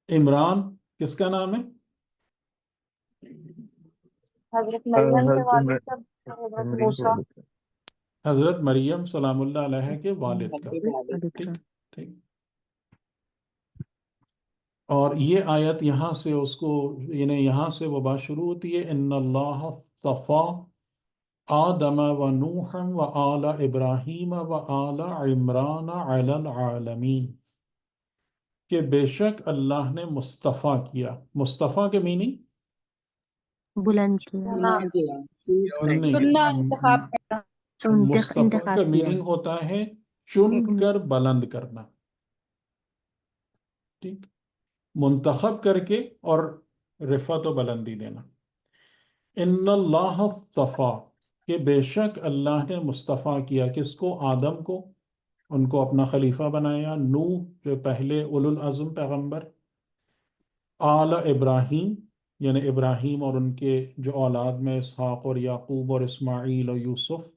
عمران کس کا نام ہے؟ حضرت مریم کے حضرت والد کا، حضرت عمران کے موسیٰ. والد کا. حضرت مریم سلام اللہ علیہ کے والد کا. ٹھیک ٹھیک. اور یہ آیت یہاں سے اس کو یعنی یہاں سے وہ بات شروع ہوتی ہے، ان اللہ اصطفیٰ آدم و نوح و آل ابراہیم و آل عمران علی العالمین، کہ بے شک اللہ نے مصطفیٰ کیا. مصطفیٰ کے میننگ بلند کیا، بلند کیا، نہیں، چننا، انتخاب کرنا. مصطفیٰ کا انتخاب کیا. میننگ ہوتا ہے چن کر بلند کرنا. ٹھیک. منتخب کر کے اور رفعت و بلندی دینا. ان اللہ اصطفیٰ، کہ بے شک اللہ نے مصطفیٰ کیا کس کو؟ آدم کو، ان کو اپنا خلیفہ بنایا. نوح جو پہلے اولو العزم پیغمبر، آل ابراہیم یعنی ابراہیم اور ان کے جو اولاد میں اسحاق اور یعقوب اور اسماعیل اور یوسف،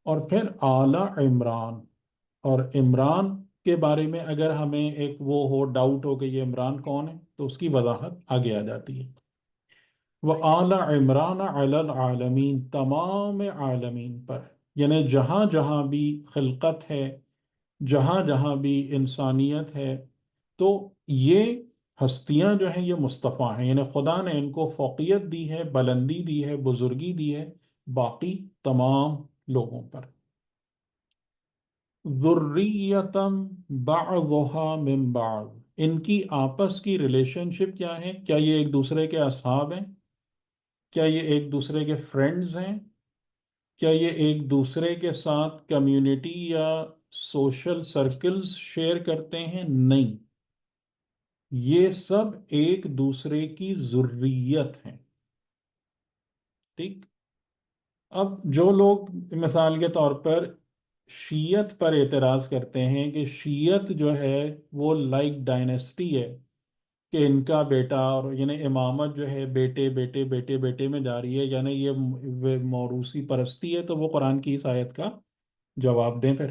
اور پھر آل عمران. اور عمران کے بارے میں اگر ہمیں ایک وہ ہو ڈاؤٹ ہو کہ یہ عمران کون ہے تو اس کی وضاحت آگے آ جاتی ہے. وہ آل عمران علی العالمین، تمام عالمین پر، یعنی جہاں جہاں بھی خلقت ہے، جہاں جہاں بھی انسانیت ہے، تو یہ ہستیاں جو ہیں یہ مصطفیٰ ہیں. یعنی خدا نے ان کو فوقیت دی ہے، بلندی دی ہے، بزرگی دی ہے باقی تمام لوگوں پر. ذریتم بعضها من بعض، ان کی آپس کی ریلیشن شپ کیا ہے؟ کیا یہ ایک دوسرے کے اصحاب ہیں؟ کیا یہ ایک دوسرے کے فرینڈز ہیں؟ کیا یہ ایک دوسرے کے ساتھ کمیونٹی یا سوشل سرکلز شیئر کرتے ہیں؟ نہیں، یہ سب ایک دوسرے کی ذریت ہیں. ٹھیک. اب جو لوگ مثال کے طور پر شیعت پر اعتراض کرتے ہیں کہ شیعت جو ہے وہ لائک ڈائنیسٹی ہے، کہ ان کا بیٹا، اور یعنی امامت جو ہے بیٹے بیٹے بیٹے بیٹے میں جاری ہے، یعنی یہ موروثی پرستی ہے، تو وہ قرآن کی اس آیت کا جواب دیں پھر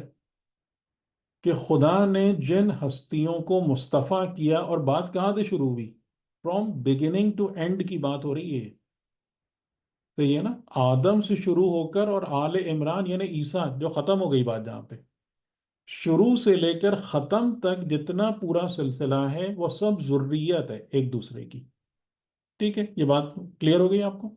کہ خدا نے جن ہستیوں کو مصطفیٰ کیا، اور بات کہاں سے شروع ہوئی؟ فرام بگننگ ٹو اینڈ کی بات ہو رہی ہے. تو یہ نا آدم سے شروع ہو کر اور آل عمران یعنی عیسیٰ جو ختم ہو گئی بات، جہاں پہ شروع سے لے کر ختم تک جتنا پورا سلسلہ ہے وہ سب ذریت ہے ایک دوسرے کی. ٹھیک ہے. یہ بات کلیئر ہو گئی آپ کو؟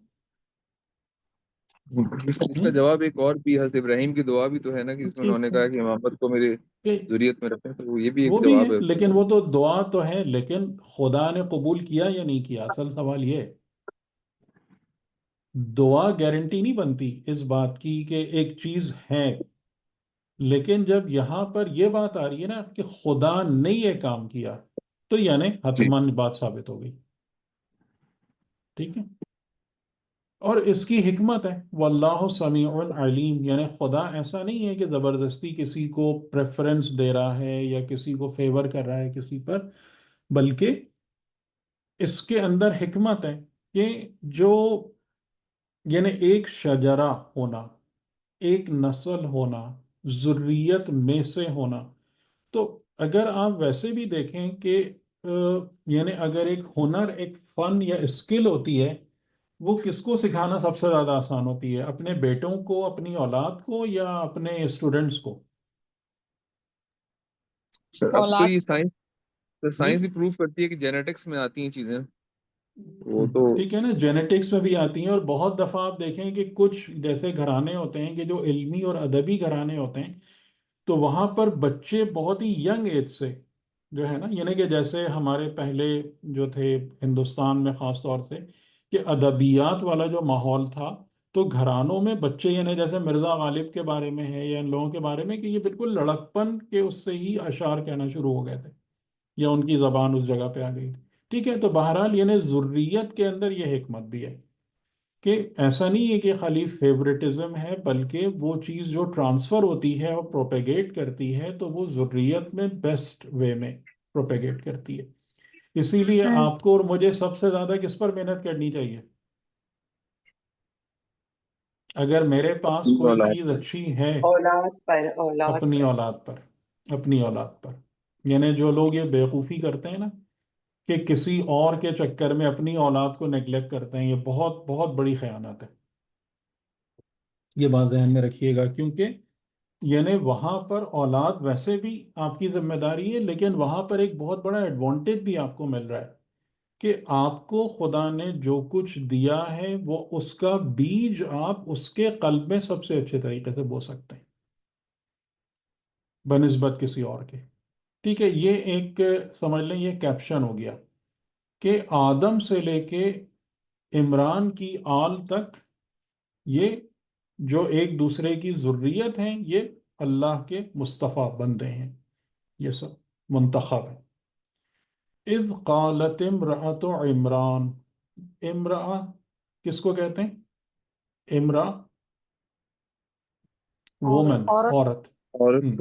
اس کا جواب ایک اور بھی حضرت ابراہیم کی دعا بھی تو ہے نا، کہ اس میں جی انہوں نے کہا کہ امامت کو میری کہ ذریت میں رکھیں، تو یہ بھی وہ ایک بھی ہے، جواب ہے اس لیکن کا. وہ تو دعا تو ہے، لیکن خدا نے قبول کیا یا نہیں کیا؟ اصل سوال یہ ہے. دعا گارنٹی نہیں بنتی اس بات کی کہ ایک چیز ہے، لیکن جب یہاں پر یہ بات آ رہی ہے نا کہ خدا نے یہ کام کیا، تو یعنی جی حتماً بات ثابت ہو گئی. ٹھیک ہے. اور اس کی حکمت ہے، واللہ سمیع علیم، یعنی خدا ایسا نہیں ہے کہ زبردستی کسی کو پریفرنس دے رہا ہے یا کسی کو فیور کر رہا ہے کسی پر، بلکہ اس کے اندر حکمت ہے کہ جو یعنی ایک شجرہ ہونا، ایک نسل ہونا، ذریت میں سے ہونا. تو اگر آپ ویسے بھی دیکھیں کہ یعنی اگر ایک ہنر، ایک فن یا اسکل ہوتی ہے، وہ کس کو سکھانا سب سے زیادہ آسان ہوتی ہے؟ اپنے بیٹوں کو، اپنی اولاد کو، یا اپنے اسٹوڈنٹس کو؟ سر، اب تو اولاد یہ سائنس جی. ہی پروف کرتی ہے کہ جینیٹکس میں آتی ہیں چیزیں، وہ تو ٹھیک ہے نا، جینیٹکس میں بھی آتی ہیں، اور بہت دفعہ آپ دیکھیں کہ کچھ جیسے گھرانے ہوتے ہیں کہ جو علمی اور ادبی گھرانے ہوتے ہیں، تو وہاں پر بچے بہت ہی ینگ ایج سے جو ہے نا، یعنی کہ جیسے ہمارے پہلے جو تھے ہندوستان میں خاص طور سے، کہ ادبیات والا جو ماحول تھا، تو گھرانوں میں بچے یعنی جیسے مرزا غالب کے بارے میں ہے یا ان لوگوں کے بارے میں، کہ یہ بالکل لڑکپن کے اس سے ہی اشعار کہنا شروع ہو گئے تھے، یا ان کی زبان اس جگہ پہ آ گئی تھی. ٹھیک ہے. تو بہرحال یعنی ذریت کے اندر یہ حکمت بھی ہے کہ ایسا نہیں ہے کہ خالی فیوریٹزم ہے، بلکہ وہ چیز جو ٹرانسفر ہوتی ہے اور پروپیگیٹ کرتی ہے، تو وہ ذریت میں بیسٹ وے میں پروپیگیٹ کرتی ہے. اسی لیے آپ کو اور مجھے سب سے زیادہ کس پر محنت کرنی چاہیے؟ اگر میرے پاس اپنی کوئی اولاد چیز اچھی ہے، اولاد پر، اولاد اپنی پر. اولاد پر. اپنی اولاد پر. یعنی جو لوگ یہ بیوقوفی کرتے ہیں نا کہ کسی اور کے چکر میں اپنی اولاد کو نیگلیکٹ کرتے ہیں، یہ بہت بہت بڑی خیانت ہے. یہ بات ذہن میں رکھیے گا، کیونکہ یعنی وہاں پر اولاد ویسے بھی آپ کی ذمہ داری ہے، لیکن وہاں پر ایک بہت بڑا ایڈوانٹیج بھی آپ کو مل رہا ہے کہ آپ کو خدا نے جو کچھ دیا ہے، وہ اس کا بیج آپ اس کے قلب میں سب سے اچھے طریقے سے بو سکتے ہیں بنسبت کسی اور کے. ٹھیک ہے. یہ ایک سمجھ لیں یہ کیپشن ہو گیا کہ آدم سے لے کے عمران کی آل تک، یہ جو ایک دوسرے کی ذریت ہیں، یہ اللہ کے مصطفیٰ بندے ہیں، یہ سب منتخب ہیں. اذ قالت امرأۃ عمران. امرأہ کس کو کہتے ہیں؟ امرأہ وومن، عورت عورت. اور ہم.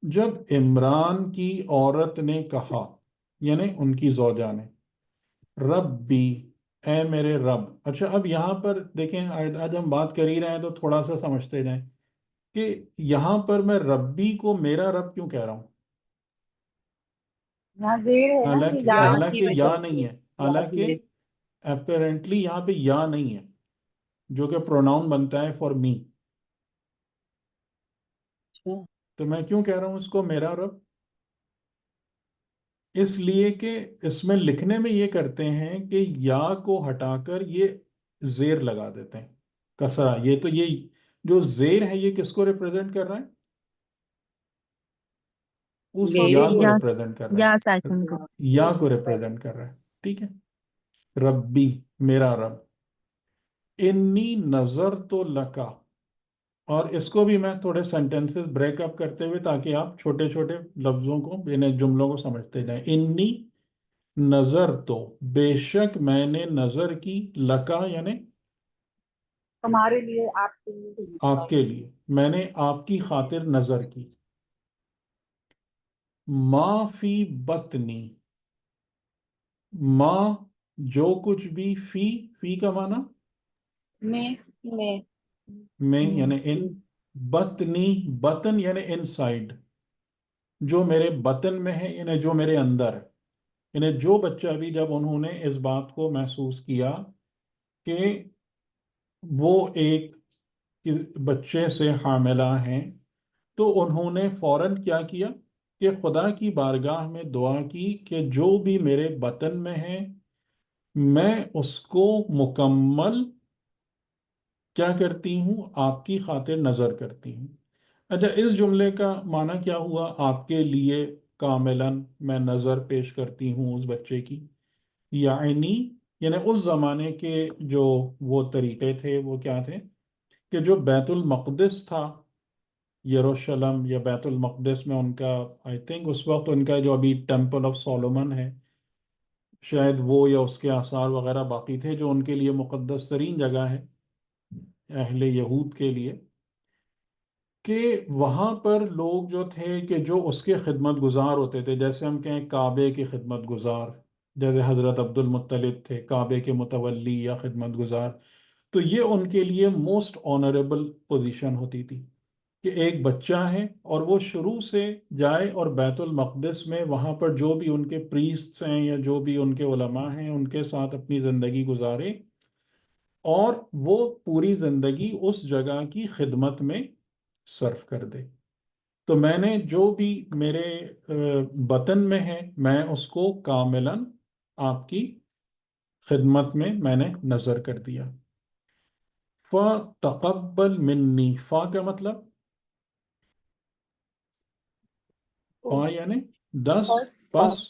جب عمران کی عورت نے کہا، یعنی ان کی زوجہ نے، ربی، اے میرے رب. اچھا، اب یہاں پر دیکھیں، آج ہم بات کر ہی رہے ہیں تو تھوڑا سا سمجھتے جائیں کہ یہاں پر میں ربی کو میرا رب کیوں کہہ رہا ہوں؟ یہاں زیر ہے نا کہ حالانکہ یا یا کی حالانکہ وجہ یا سے، نہیں ہے. یا کی حالانکہ وجہ اپیرنٹلی یہاں پہ یا نہیں ہے، جو کہ پروناؤن بنتا ہے فار می. سے. تو میں کیوں کہہ رہا ہوں اس کو میرا رب؟ اس لیے کہ اس میں لکھنے میں یہ کرتے ہیں کہ یا کو ہٹا کر یہ زیر لگا دیتے ہیں، کسرہ. یہ تو یہ جو زیر ہے یہ کس کو ریپرزینٹ کر رہا ہے؟ اس میرے یا کو لیے یا ریپرزینٹ کر رہا یا ہے، ساکن کو. یا کو ریپرزینٹ کر رہا ہے. ٹھیک ہے. ربی، میرا رب. انی نظر تو لکا. اور اس کو بھی میں تھوڑے سینٹینسز بریک اپ کرتے ہوئے تاکہ آپ چھوٹے چھوٹے لفظوں کو، یعنی جملوں کو سمجھتے جائیں. انی نظر تو، بے شک میں نے نظر کی، لکا یعنی تمہارے لیے، آپ کے لیے. آپ کے لیے، میں نے آپ کی خاطر نظر کی. ما فی بطنی. ما جو کچھ بھی، فی کا معنی میں میں یعنی ان، بطنی، بطن یعنی ان سائڈ، جو میرے بطن میں ہے، یعنی جو میرے اندر ہے. یعنی جو بچہ بھی جب انہوں نے اس بات کو محسوس کیا کہ وہ ایک بچے سے حاملہ ہیں، تو انہوں نے فوراً کیا کیا کہ خدا کی بارگاہ میں دعا کی کہ جو بھی میرے بطن میں ہے، میں اس کو مکمل کیا کرتی ہوں؟ آپ کی خاطر نظر کرتی ہوں. اچھا، اس جملے کا معنی کیا ہوا؟ آپ کے لیے کاملاً میں نظر پیش کرتی ہوں اس بچے کی. یعنی یعنی اس زمانے کے جو وہ طریقے تھے وہ کیا تھے کہ جو بیت المقدس تھا، یروشلم یا بیت المقدس میں ان کا، آئی تھنک اس وقت ان کا جو ابھی ٹیمپل آف سولومن ہے، شاید وہ یا اس کے آثار وغیرہ باقی تھے، جو ان کے لیے مقدس ترین جگہ ہے اہل یہود کے لیے، کہ وہاں پر لوگ جو تھے کہ جو اس کے خدمت گزار ہوتے تھے، جیسے ہم کہیں کعبے کے خدمت گزار، جیسے حضرت عبد المطلب تھے کعبے کے متولی یا خدمت گزار، تو یہ ان کے لیے موسٹ آنریبل پوزیشن ہوتی تھی کہ ایک بچہ ہے اور وہ شروع سے جائے اور بیت المقدس میں وہاں پر جو بھی ان کے پریسٹس ہیں یا جو بھی ان کے علماء ہیں ان کے ساتھ اپنی زندگی گزارے، اور وہ پوری زندگی اس جگہ کی خدمت میں صرف کر دے۔ تو میں نے جو بھی میرے بطن میں ہے میں اس کو کاملاً آپ کی خدمت میں نے نظر کر دیا۔ فَتَقَبَّلْ مِنِّي، فا کا مطلب، فا یعنی 10، بس پس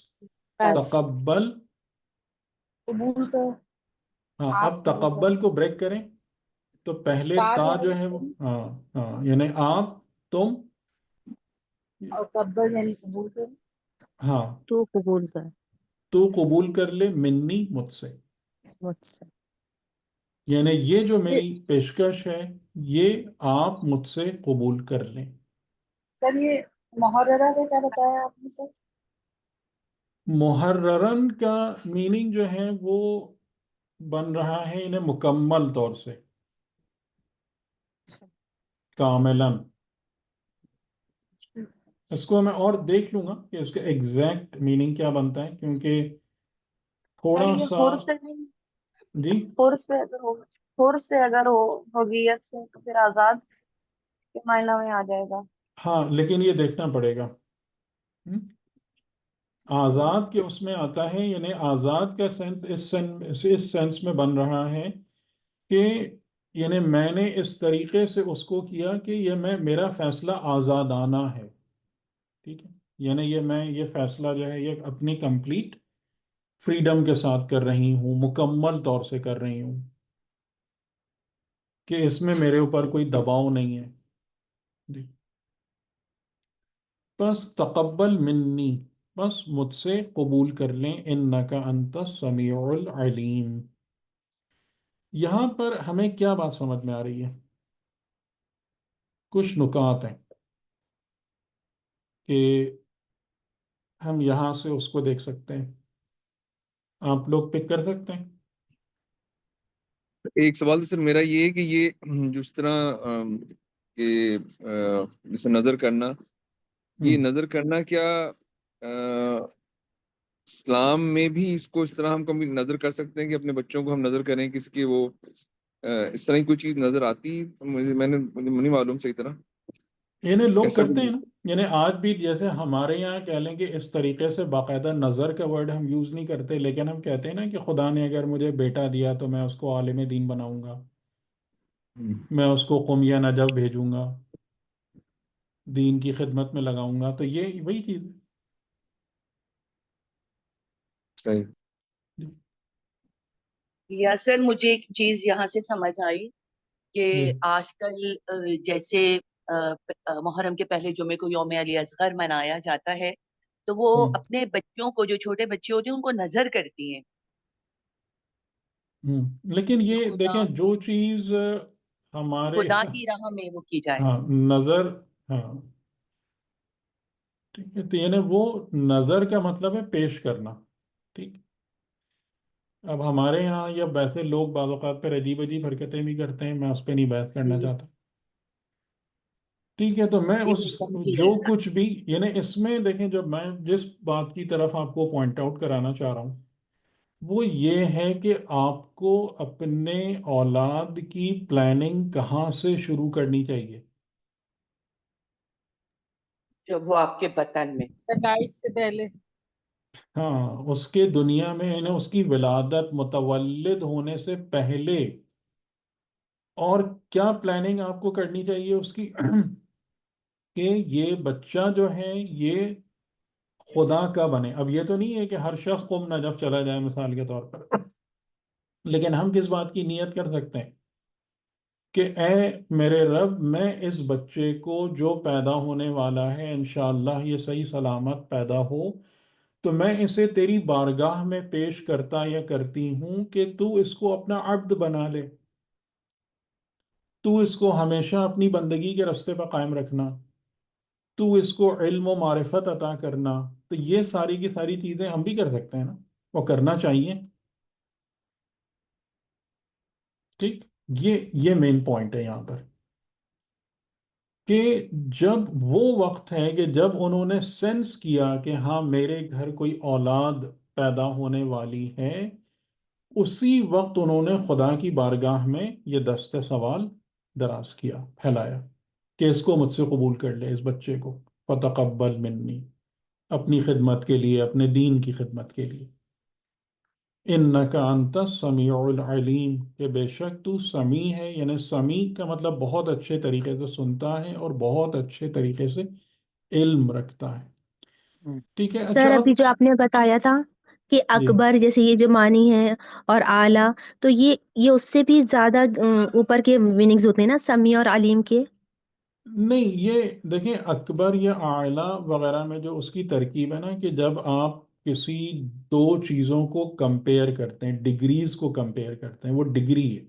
بس تقبل، قبول کر، ہاں آپ اب قبول کر، تقبل کو بریک کریں تو پہلے تا تا جائے جو گا ہے وہ، تم، ہاں ہاں یعنی آپ، تم، اور قبل یعنی قبول کر، ہاں تو قبول کر تو قبول کر لے منی، مجھ سے، مجھ سے۔ یعنی یہ جو یہ میری پیشکش ہے یہ آپ مجھ سے قبول کر لیں۔ سر یہ محررہ کا کیا بتایا آپ نے سر؟ محررن کا میننگ جو ہے وہ بن رہا ہے انہیں مکمل طور سے، کاملاً۔ اس کو میں اور دیکھ لوں گا کہ اس کا ایگزیکٹ میننگ کیا بنتا ہے، کیونکہ سر تھوڑا یہ سا، حر سے نہیں، جی حر سے اگر ہو، حر سے اگر ہوگی یا سے تو پھر آزاد کے معنی میں آ جائے گا۔ ہاں لیکن یہ دیکھنا پڑے گا۔ ہم؟ آزاد کے اس میں آتا ہے، یعنی آزاد کا سینس اس سینس میں بن رہا ہے کہ یعنی میں نے اس طریقے سے اس کو کیا کہ یہ میرا فیصلہ آزادانہ ہے، ٹھیک ہے، یعنی یہ فیصلہ جو ہے یہ اپنی کمپلیٹ فریڈم کے ساتھ کر رہی ہوں، مکمل طور سے کر رہی ہوں، کہ اس میں میرے اوپر کوئی دباؤ نہیں ہے جی۔ بس تقبل منی، بس مجھ سے قبول کر لیں، انکا انت السمیع العلیم۔ یہاں پر ہمیں کیا بات سمجھ میں آ رہی ہے؟ کچھ نکات ہیں کہ ہم یہاں سے اس کو دیکھ سکتے ہیں، آپ لوگ پک کر سکتے ہیں۔ ایک سوال تو سر میرا یہ ہے کہ یہ جس طرح کہ جیسے نظر کرنا، یہ نظر کرنا کیا اسلام میں بھی اس کو اس طرح ہم کبھی نظر کر سکتے ہیں کہ اپنے بچوں کو ہم نظر کریں کسی کے، وہ اس طرح کی کوئی چیز نظر آتی؟ مجھے نہیں معلوم صحیح طرح یعنی لوگ ایسا کرتے بھی۔ ہیں نا، یعنی آج بھی جیسے ہمارے یہاں کہہ لیں کہ اس طریقے سے باقاعدہ نظر کا ورڈ ہم یوز نہیں کرتے، لیکن ہم کہتے ہیں نا کہ خدا نے اگر مجھے بیٹا دیا تو میں اس کو عالم دین بناؤں گا، میں اس کو قم یا نجف بھیجوں گا، دین کی خدمت میں لگاؤں گا، تو یہ وہی چیز صحیح۔ ہے یا سر مجھے ایک چیز یہاں سے سمجھ آئی کہ جی۔ آج کل جیسے محرم کے پہلے جمعے کو یوم علی اصغر منایا جاتا ہے، تو وہ ہوں اپنے بچوں کو، جو چھوٹے بچے ہوتے ہیں ان کو نظر کرتی ہیں ہوں لیکن کہ یہ خدا دیکھیں جو چیز ہمارے، خدا کی راہ میں وہ کی جائے۔ ہاں نظر، ہاں ٹھیک ہے، تو یعنی وہ نظر کا مطلب ہے پیش کرنا، ٹھیک۔ اب ہمارے یہاں یا ویسے لوگ بعض اوقات پر عجیب عجیب حرکتیں بھی کرتے ہیں، میں اس پہ نہیں بحث کرنا جی چاہتا، ٹھیک ہے۔ تو میں جی اس جی سمجھی جو ہے۔ کچھ بھی، یعنی اس میں دیکھیں جب میں جس بات کی طرف آپ کو پوائنٹ آؤٹ کرانا چاہ رہا ہوں وہ یہ ہے کہ آپ کو اپنے اولاد کی پلاننگ کہاں سے شروع کرنی چاہیے؟ جو وہ آپ کے بطن میں، پیدائش سے پہلے، ہاں اس کے دنیا میں، یعنی اس کی ولادت، متولد ہونے سے پہلے، اور کیا پلاننگ آپ کو کرنی چاہیے اس کی کہ یہ بچہ جو ہے یہ خدا کا بنے۔ اب یہ تو نہیں ہے کہ ہر شخص قم نجف چلا جائے مثال کے طور پر، لیکن ہم کس بات کی نیت کر سکتے ہیں کہ اے میرے رب، میں اس بچے کو جو پیدا ہونے والا ہے انشاءاللہ یہ صحیح سلامت پیدا ہو، تو میں اسے تیری بارگاہ میں پیش کرتا یا کرتی ہوں کہ تو اس کو اپنا عبد بنا لے، تو اس کو ہمیشہ اپنی بندگی کے راستے پر قائم رکھنا، تو اس کو علم و معرفت عطا کرنا۔ تو یہ ساری کی ساری چیزیں ہم بھی کر سکتے ہیں نا، وہ کرنا چاہیے۔ ٹھیک، یہ مین پوائنٹ ہے یہاں پر، کہ جب وہ وقت ہے کہ جب انہوں نے سینس کیا کہ ہاں میرے گھر کوئی اولاد پیدا ہونے والی ہے، اسی وقت انہوں نے خدا کی بارگاہ میں یہ دست سوال دراز کیا، پھیلایا کہ اس کو مجھ سے قبول کر لے، اس بچے کو فتقبل منی، اپنی خدمت کے لیے، اپنے دین کی خدمت کے لیے۔ انکا انت السمیع العلیم، کہ بے شک تو سمیع ہے، یعنی سمیع کا مطلب بہت اچھے طریقے سے سنتا ہے اور بہت اچھے طریقے سے علم رکھتا ہے۔ ہم۔ ٹھیک ہے، سر اچھا اب ابھی جو آپ نے بتایا تھا کہ جی اکبر جیسے یہ جو معنی ہے اور اعلیٰ، تو یہ اس سے بھی زیادہ اوپر کے میننگز ہوتے ہیں نا سمیع اور علیم کے؟ نہیں، یہ دیکھیں اکبر یا اعلیٰ وغیرہ میں جو اس کی ترکیب ہے نا، کہ جب آپ کسی دو چیزوں کو کمپیئر کرتے ہیں، ڈگریز کو کمپیئر کرتے ہیں، وہ ڈگری ہے۔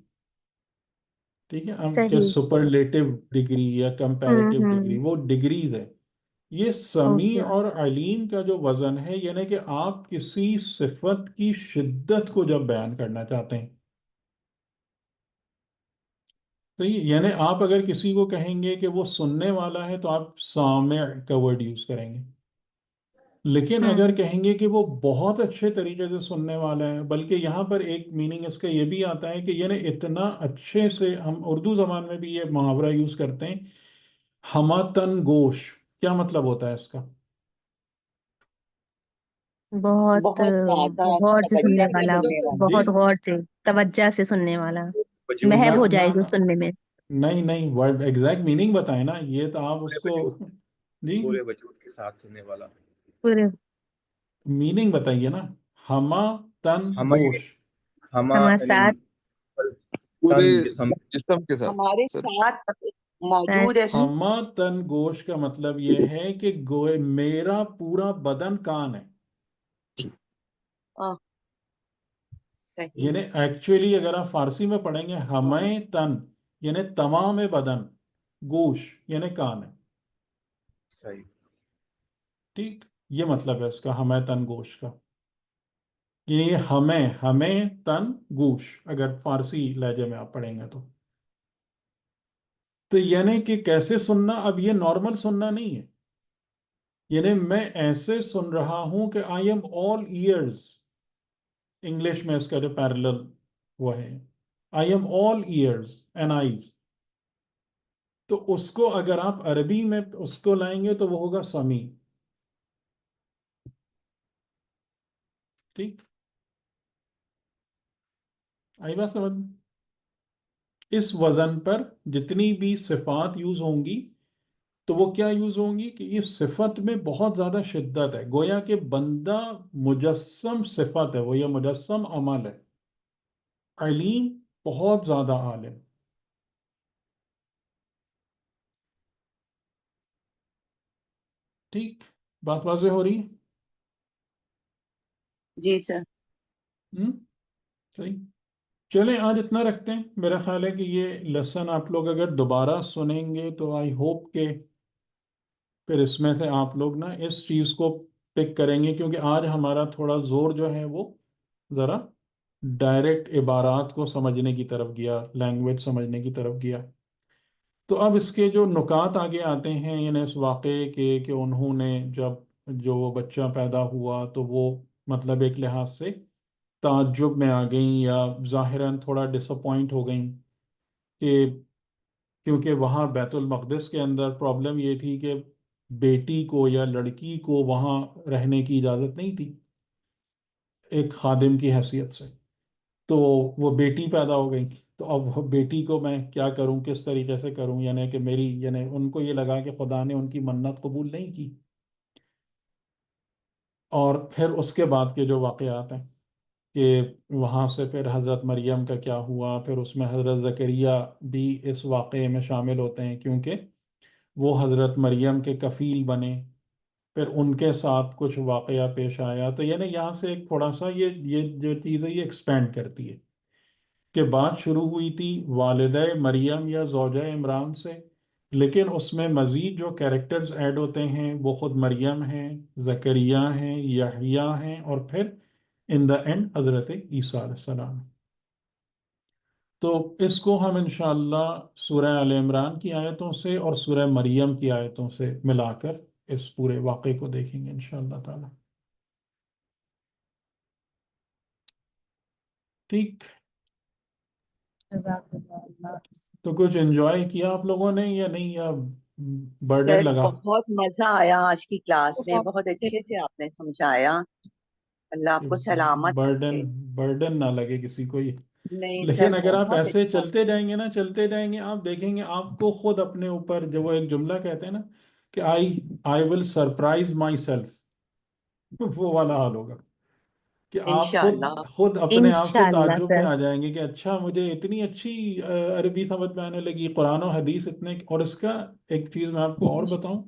ٹھیک ہے، ہم کہ صحیح۔ سپرلیٹو ڈگری یا کمپیریٹو ڈگری، ہوں۔ وہ ڈگریز ہے۔ یہ سمیع اوکے۔ اور علیم کا جو وزن ہے، یعنی کہ آپ کسی صفت کی شدت کو جب بیان کرنا چاہتے ہیں، تو یعنی آپ اگر کسی کو کہیں گے کہ وہ سننے والا ہے تو آپ سامع کا ورڈ یوز کریں گے، لیکن اگر ہوں۔ کہیں گے کہ وہ بہت اچھے طریقے سے سننے والا ہے، بلکہ یہاں پر ایک میننگ اس کا یہ بھی آتا ہے کہ یعنی اتنا اچھے سے، ہم اردو زبان میں بھی یہ محاورہ یوز کرتے ہیں، ہمہ تن گوش۔ کیا مطلب ہوتا ہے اس کا؟ بہت بہت زیادہ غور سے توجہ سننے سے والا، سننے والا۔ جی بہت غور سے توجہ سے سننے والا، وجود محو کے ہو نہ جائے ساتھ نہ جو نہ، سننے میں۔ نہیں نہیں، ورڈ ایگزیکٹ میننگ بتائیں نا، یہ تو آپ اس پورے کو وجود جی پورے وجود کے ساتھ سننے والا۔ پورے میننگ بتائیے نا، ہمہ تن ہمیں گوش۔ ہما ہمارے یعنی ساتھ پورے تن جسم جسم کے ساتھ ہمارے سر۔ ساتھ موجود ہے۔ ہمہ تن گوش کا مطلب یہ ہے کہ گوئے میرا پورا بدن کان ہے، آہ، صحیح۔ یعنی ایکچولی اگر آپ فارسی میں پڑھیں گے، ہمیں تن یعنی تمام بدن، گوش یعنی کان ہے۔ صحیح۔ ٹھیک، یہ مطلب ہے اس کا ہمیں تن گوش کا، یعنی یہ ہمیں تن گوش اگر فارسی لہجے میں آپ پڑھیں گے تو یعنی کہ کیسے سننا؟ اب یہ نارمل سننا نہیں ہے، یعنی میں ایسے سن رہا ہوں کہ I am all ears, English میں اس کا جو پیرلل وہ ہے، I am all ears and eyes. تو اس کو اگر آپ عربی میں اس کو لائیں گے تو وہ ہوگا سمیع۔ ٹھیک، آئی بات سمجھ؟ اس وزن پر جتنی بھی صفات یوز ہوں گی تو وہ کیا یوز ہوں گی کہ یہ صفت میں بہت زیادہ شدت ہے، گویا کہ بندہ مجسم صفت ہے، وہ یہ مجسم عمل ہے، علیم بہت زیادہ عالم۔ ٹھیک، بات واضح ہو رہی ہے؟ جی سر۔ صحیح، چلیں آج اتنا رکھتے ہیں۔ میرا خیال ہے کہ یہ لیسن آپ لوگ اگر دوبارہ سنیں گے تو آئی ہوپ کہ پھر اس میں سے آپ لوگ نا اس چیز کو پک کریں گے، کیونکہ آج ہمارا تھوڑا زور جو ہے وہ ذرا ڈائریکٹ عبارات کو سمجھنے کی طرف گیا، لینگویج سمجھنے کی طرف گیا۔ تو اب اس کے جو نکات آگے آتے ہیں، یعنی اس واقعے کے کہ انہوں نے جب جو وہ بچہ پیدا ہوا تو وہ مطلب ایک لحاظ سے تعجب میں آ گئیں، یا ظاہراً تھوڑا ڈس اپوائنٹ ہو گئیں، کہ کیونکہ وہاں بیت المقدس کے اندر پرابلم یہ تھی کہ بیٹی کو یا لڑکی کو وہاں رہنے کی اجازت نہیں تھی ایک خادم کی حیثیت سے۔ تو وہ بیٹی پیدا ہو گئی، تو اب وہ بیٹی کو میں کیا کروں، کس طریقے سے کروں، یعنی کہ میری، یعنی ان کو یہ لگا کہ خدا نے ان کی منت قبول نہیں کی۔ اور پھر اس کے بعد کے جو واقعات ہیں کہ وہاں سے پھر حضرت مریم کا کیا ہوا، پھر اس میں حضرت زکریا بھی اس واقعے میں شامل ہوتے ہیں کیونکہ وہ حضرت مریم کے کفیل بنے، پھر ان کے ساتھ کچھ واقعہ پیش آیا. تو یعنی یہاں سے ایک تھوڑا سا یہ جو چیز ہے یہ ایکسپینڈ کرتی ہے کہ بات شروع ہوئی تھی والدہ مریم یا زوجہ عمران سے، لیکن اس میں مزید جو کیریکٹرز ایڈ ہوتے ہیں وہ خود مریم ہیں، زکریا ہیں، یحییٰ ہیں، اور پھر ان دا اینڈ حضرت عیسیٰ علیہ السلام. تو اس کو ہم انشاءاللہ سورہ آل عمران کی آیتوں سے اور سورہ مریم کی آیتوں سے ملا کر اس پورے واقعے کو دیکھیں گے انشاءاللہ تعالی. ٹھیک، جزاک اللہ اللہ. تو کچھ انجوائے کیا آپ لوگوں نے یا نہیں، یا برڈن سر لگا؟ بہت مزہ آیا آج کی کلاس میں، بہت بہت اچھے سے آپ نے سمجھایا. اللہ آپ کہ کو سلامت برڈن رکھے. برڈن نہ لگے کسی کو یہ. نہیں لیکن سر اگر آپ بہت ایسے اچھا. چلتے جائیں گے نا، چلتے جائیں گے، آپ دیکھیں گے آپ کو خود اپنے اوپر، جو وہ ایک جملہ کہتے ہیں نا کہ آئی ول سرپرائز مائی سیلف، وہ والا حال ہوگا کہ آپ انشاءاللہ. خود اپنے آپ سے انشاءاللہ تعجب میں سر. آ جائیں گے کہ اچھا مجھے اتنی اچھی عربی سمجھ میں آنے لگی، قرآن و حدیث اتنے. اور اس کا ایک چیز میں آپ کو اور بتاؤں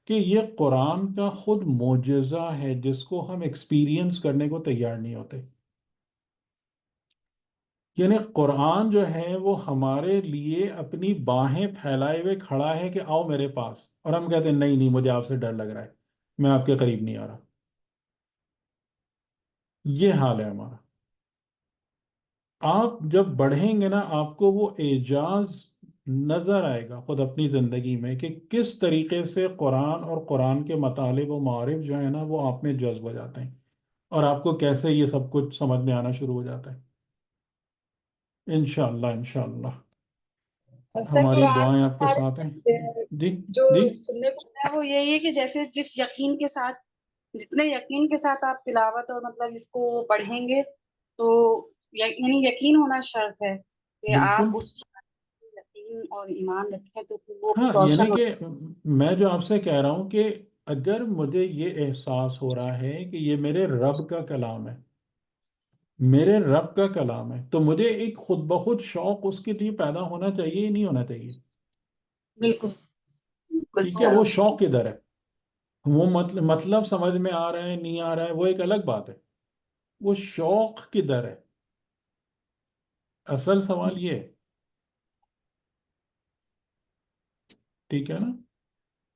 کہ یہ قرآن کا خود معجزہ ہے جس کو ہم ایکسپیرینس کرنے کو تیار نہیں ہوتے. یعنی قرآن جو ہے وہ ہمارے لیے اپنی باہیں پھیلائے ہوئے کھڑا ہے کہ آؤ میرے پاس، اور ہم کہتے ہیں نہیں نہیں مجھے آپ سے ڈر لگ رہا ہے، میں آپ کے قریب نہیں آ رہا. یہ حال ہے ہمارا. آپ جب بڑھیں گے نا آپ کو وہ اعجاز نظر آئے گا خود اپنی زندگی میں کہ کس طریقے سے قرآن اور قرآن کے مطالب و معارف جو ہے نا وہ آپ میں جذب ہو جاتے ہیں، اور آپ کو کیسے یہ سب کچھ سمجھ میں آنا شروع ہو جاتا ہے. انشاءاللہ انشاءاللہ سر ہماری قرآن دعائیں آپ کے ہمارے ساتھ ہیں. جی جو جی سننے کو ملا ہے وہ یہی ہے کہ جیسے جس یقین کے ساتھ، جتنے یقین کے ساتھ آپ تلاوت اور مطلب اس کو پڑھیں گے تو یعنی یقین ہونا شرط ہے کہ بالکل. آپ اس یقین اور ایمان رکھیں تو پھر وہ ہاں یعنی روشن ہو. کہ میں جو آپ سے کہہ رہا ہوں کہ اگر مجھے یہ احساس ہو رہا ہے کہ یہ میرے رب کا کلام ہے، میرے رب کا کلام ہے، تو مجھے ایک خود بخود شوق اس کے لیے پیدا ہونا چاہیے ہی نہیں ہونا چاہیے. بالکل. بالکل ٹھیک ہے، سر. وہ شوق کدھر ہے، وہ مطلب سمجھ میں آ رہا ہے نہیں آ رہا ہے وہ ایک الگ بات ہے، وہ شوق کدھر ہے، اصل سوال یہ ہے. ٹھیک ہے نا.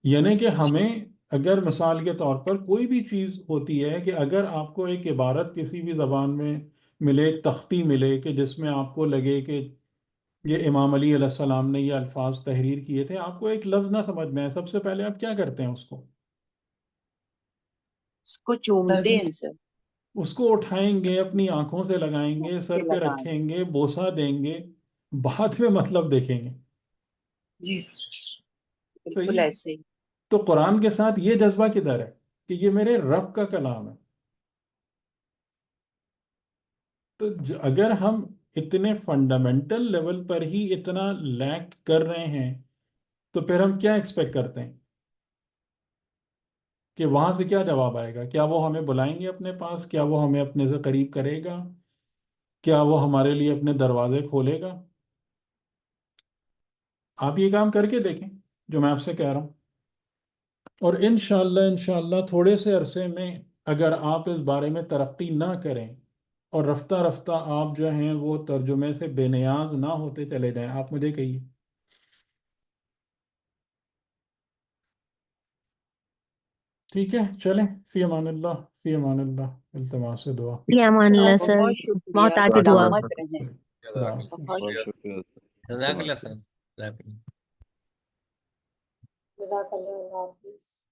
یعنی کہ ہمیں اگر مثال کے طور پر کوئی بھی چیز ہوتی ہے کہ اگر آپ کو ایک عبارت کسی بھی زبان میں ملے، ایک تختی ملے کہ جس میں آپ کو لگے کہ یہ امام علی علیہ السلام نے یہ الفاظ تحریر کیے تھے، آپ کو ایک لفظ نہ سمجھ میں آئے، سب سے پہلے آپ کیا کرتے ہیں؟ اس کو چومتے ہیں سر. اس کو اٹھائیں گے، اپنی آنکھوں سے لگائیں گے، کے سر پہ لگائیں. رکھیں گے، بوسہ دیں گے، بعد میں مطلب دیکھیں گے. جی سر. بالکل صحیح. ایسے ہی. تو قرآن کے ساتھ یہ جذبہ کدھر ہے کہ یہ میرے رب کا کلام ہے. تو اگر ہم اتنے فنڈامنٹل لیول پر ہی اتنا لیک کر رہے ہیں تو پھر ہم کیا ایکسپیکٹ کرتے ہیں کہ وہاں سے کیا جواب آئے گا؟ کیا وہ ہمیں بلائیں گے اپنے پاس؟ کیا وہ ہمیں اپنے سے قریب کرے گا؟ کیا وہ ہمارے لیے اپنے دروازے کھولے گا؟ آپ یہ کام کر کے دیکھیں جو میں آپ سے کہہ رہا ہوں، اور انشاءاللہ تھوڑے سے عرصے میں اگر آپ اس بارے میں ترقی نہ کریں اور رفتہ رفتہ آپ جو ہیں وہ ترجمے سے بے نیاز نہ ہوتے چلے جائیں، آپ مجھے کہیے. ٹھیک ہے، چلیں، فی امان اللہ، فی امان اللہ، التماس دعا. فی امان اللہ سر. بہت شکریہ. محتاط دعا. سلامت رہیں. خدا حافظ. بہت بہت شکریہ. جزاک اللہ سر. جزاک اللہ. جزاک اللہ حافظ.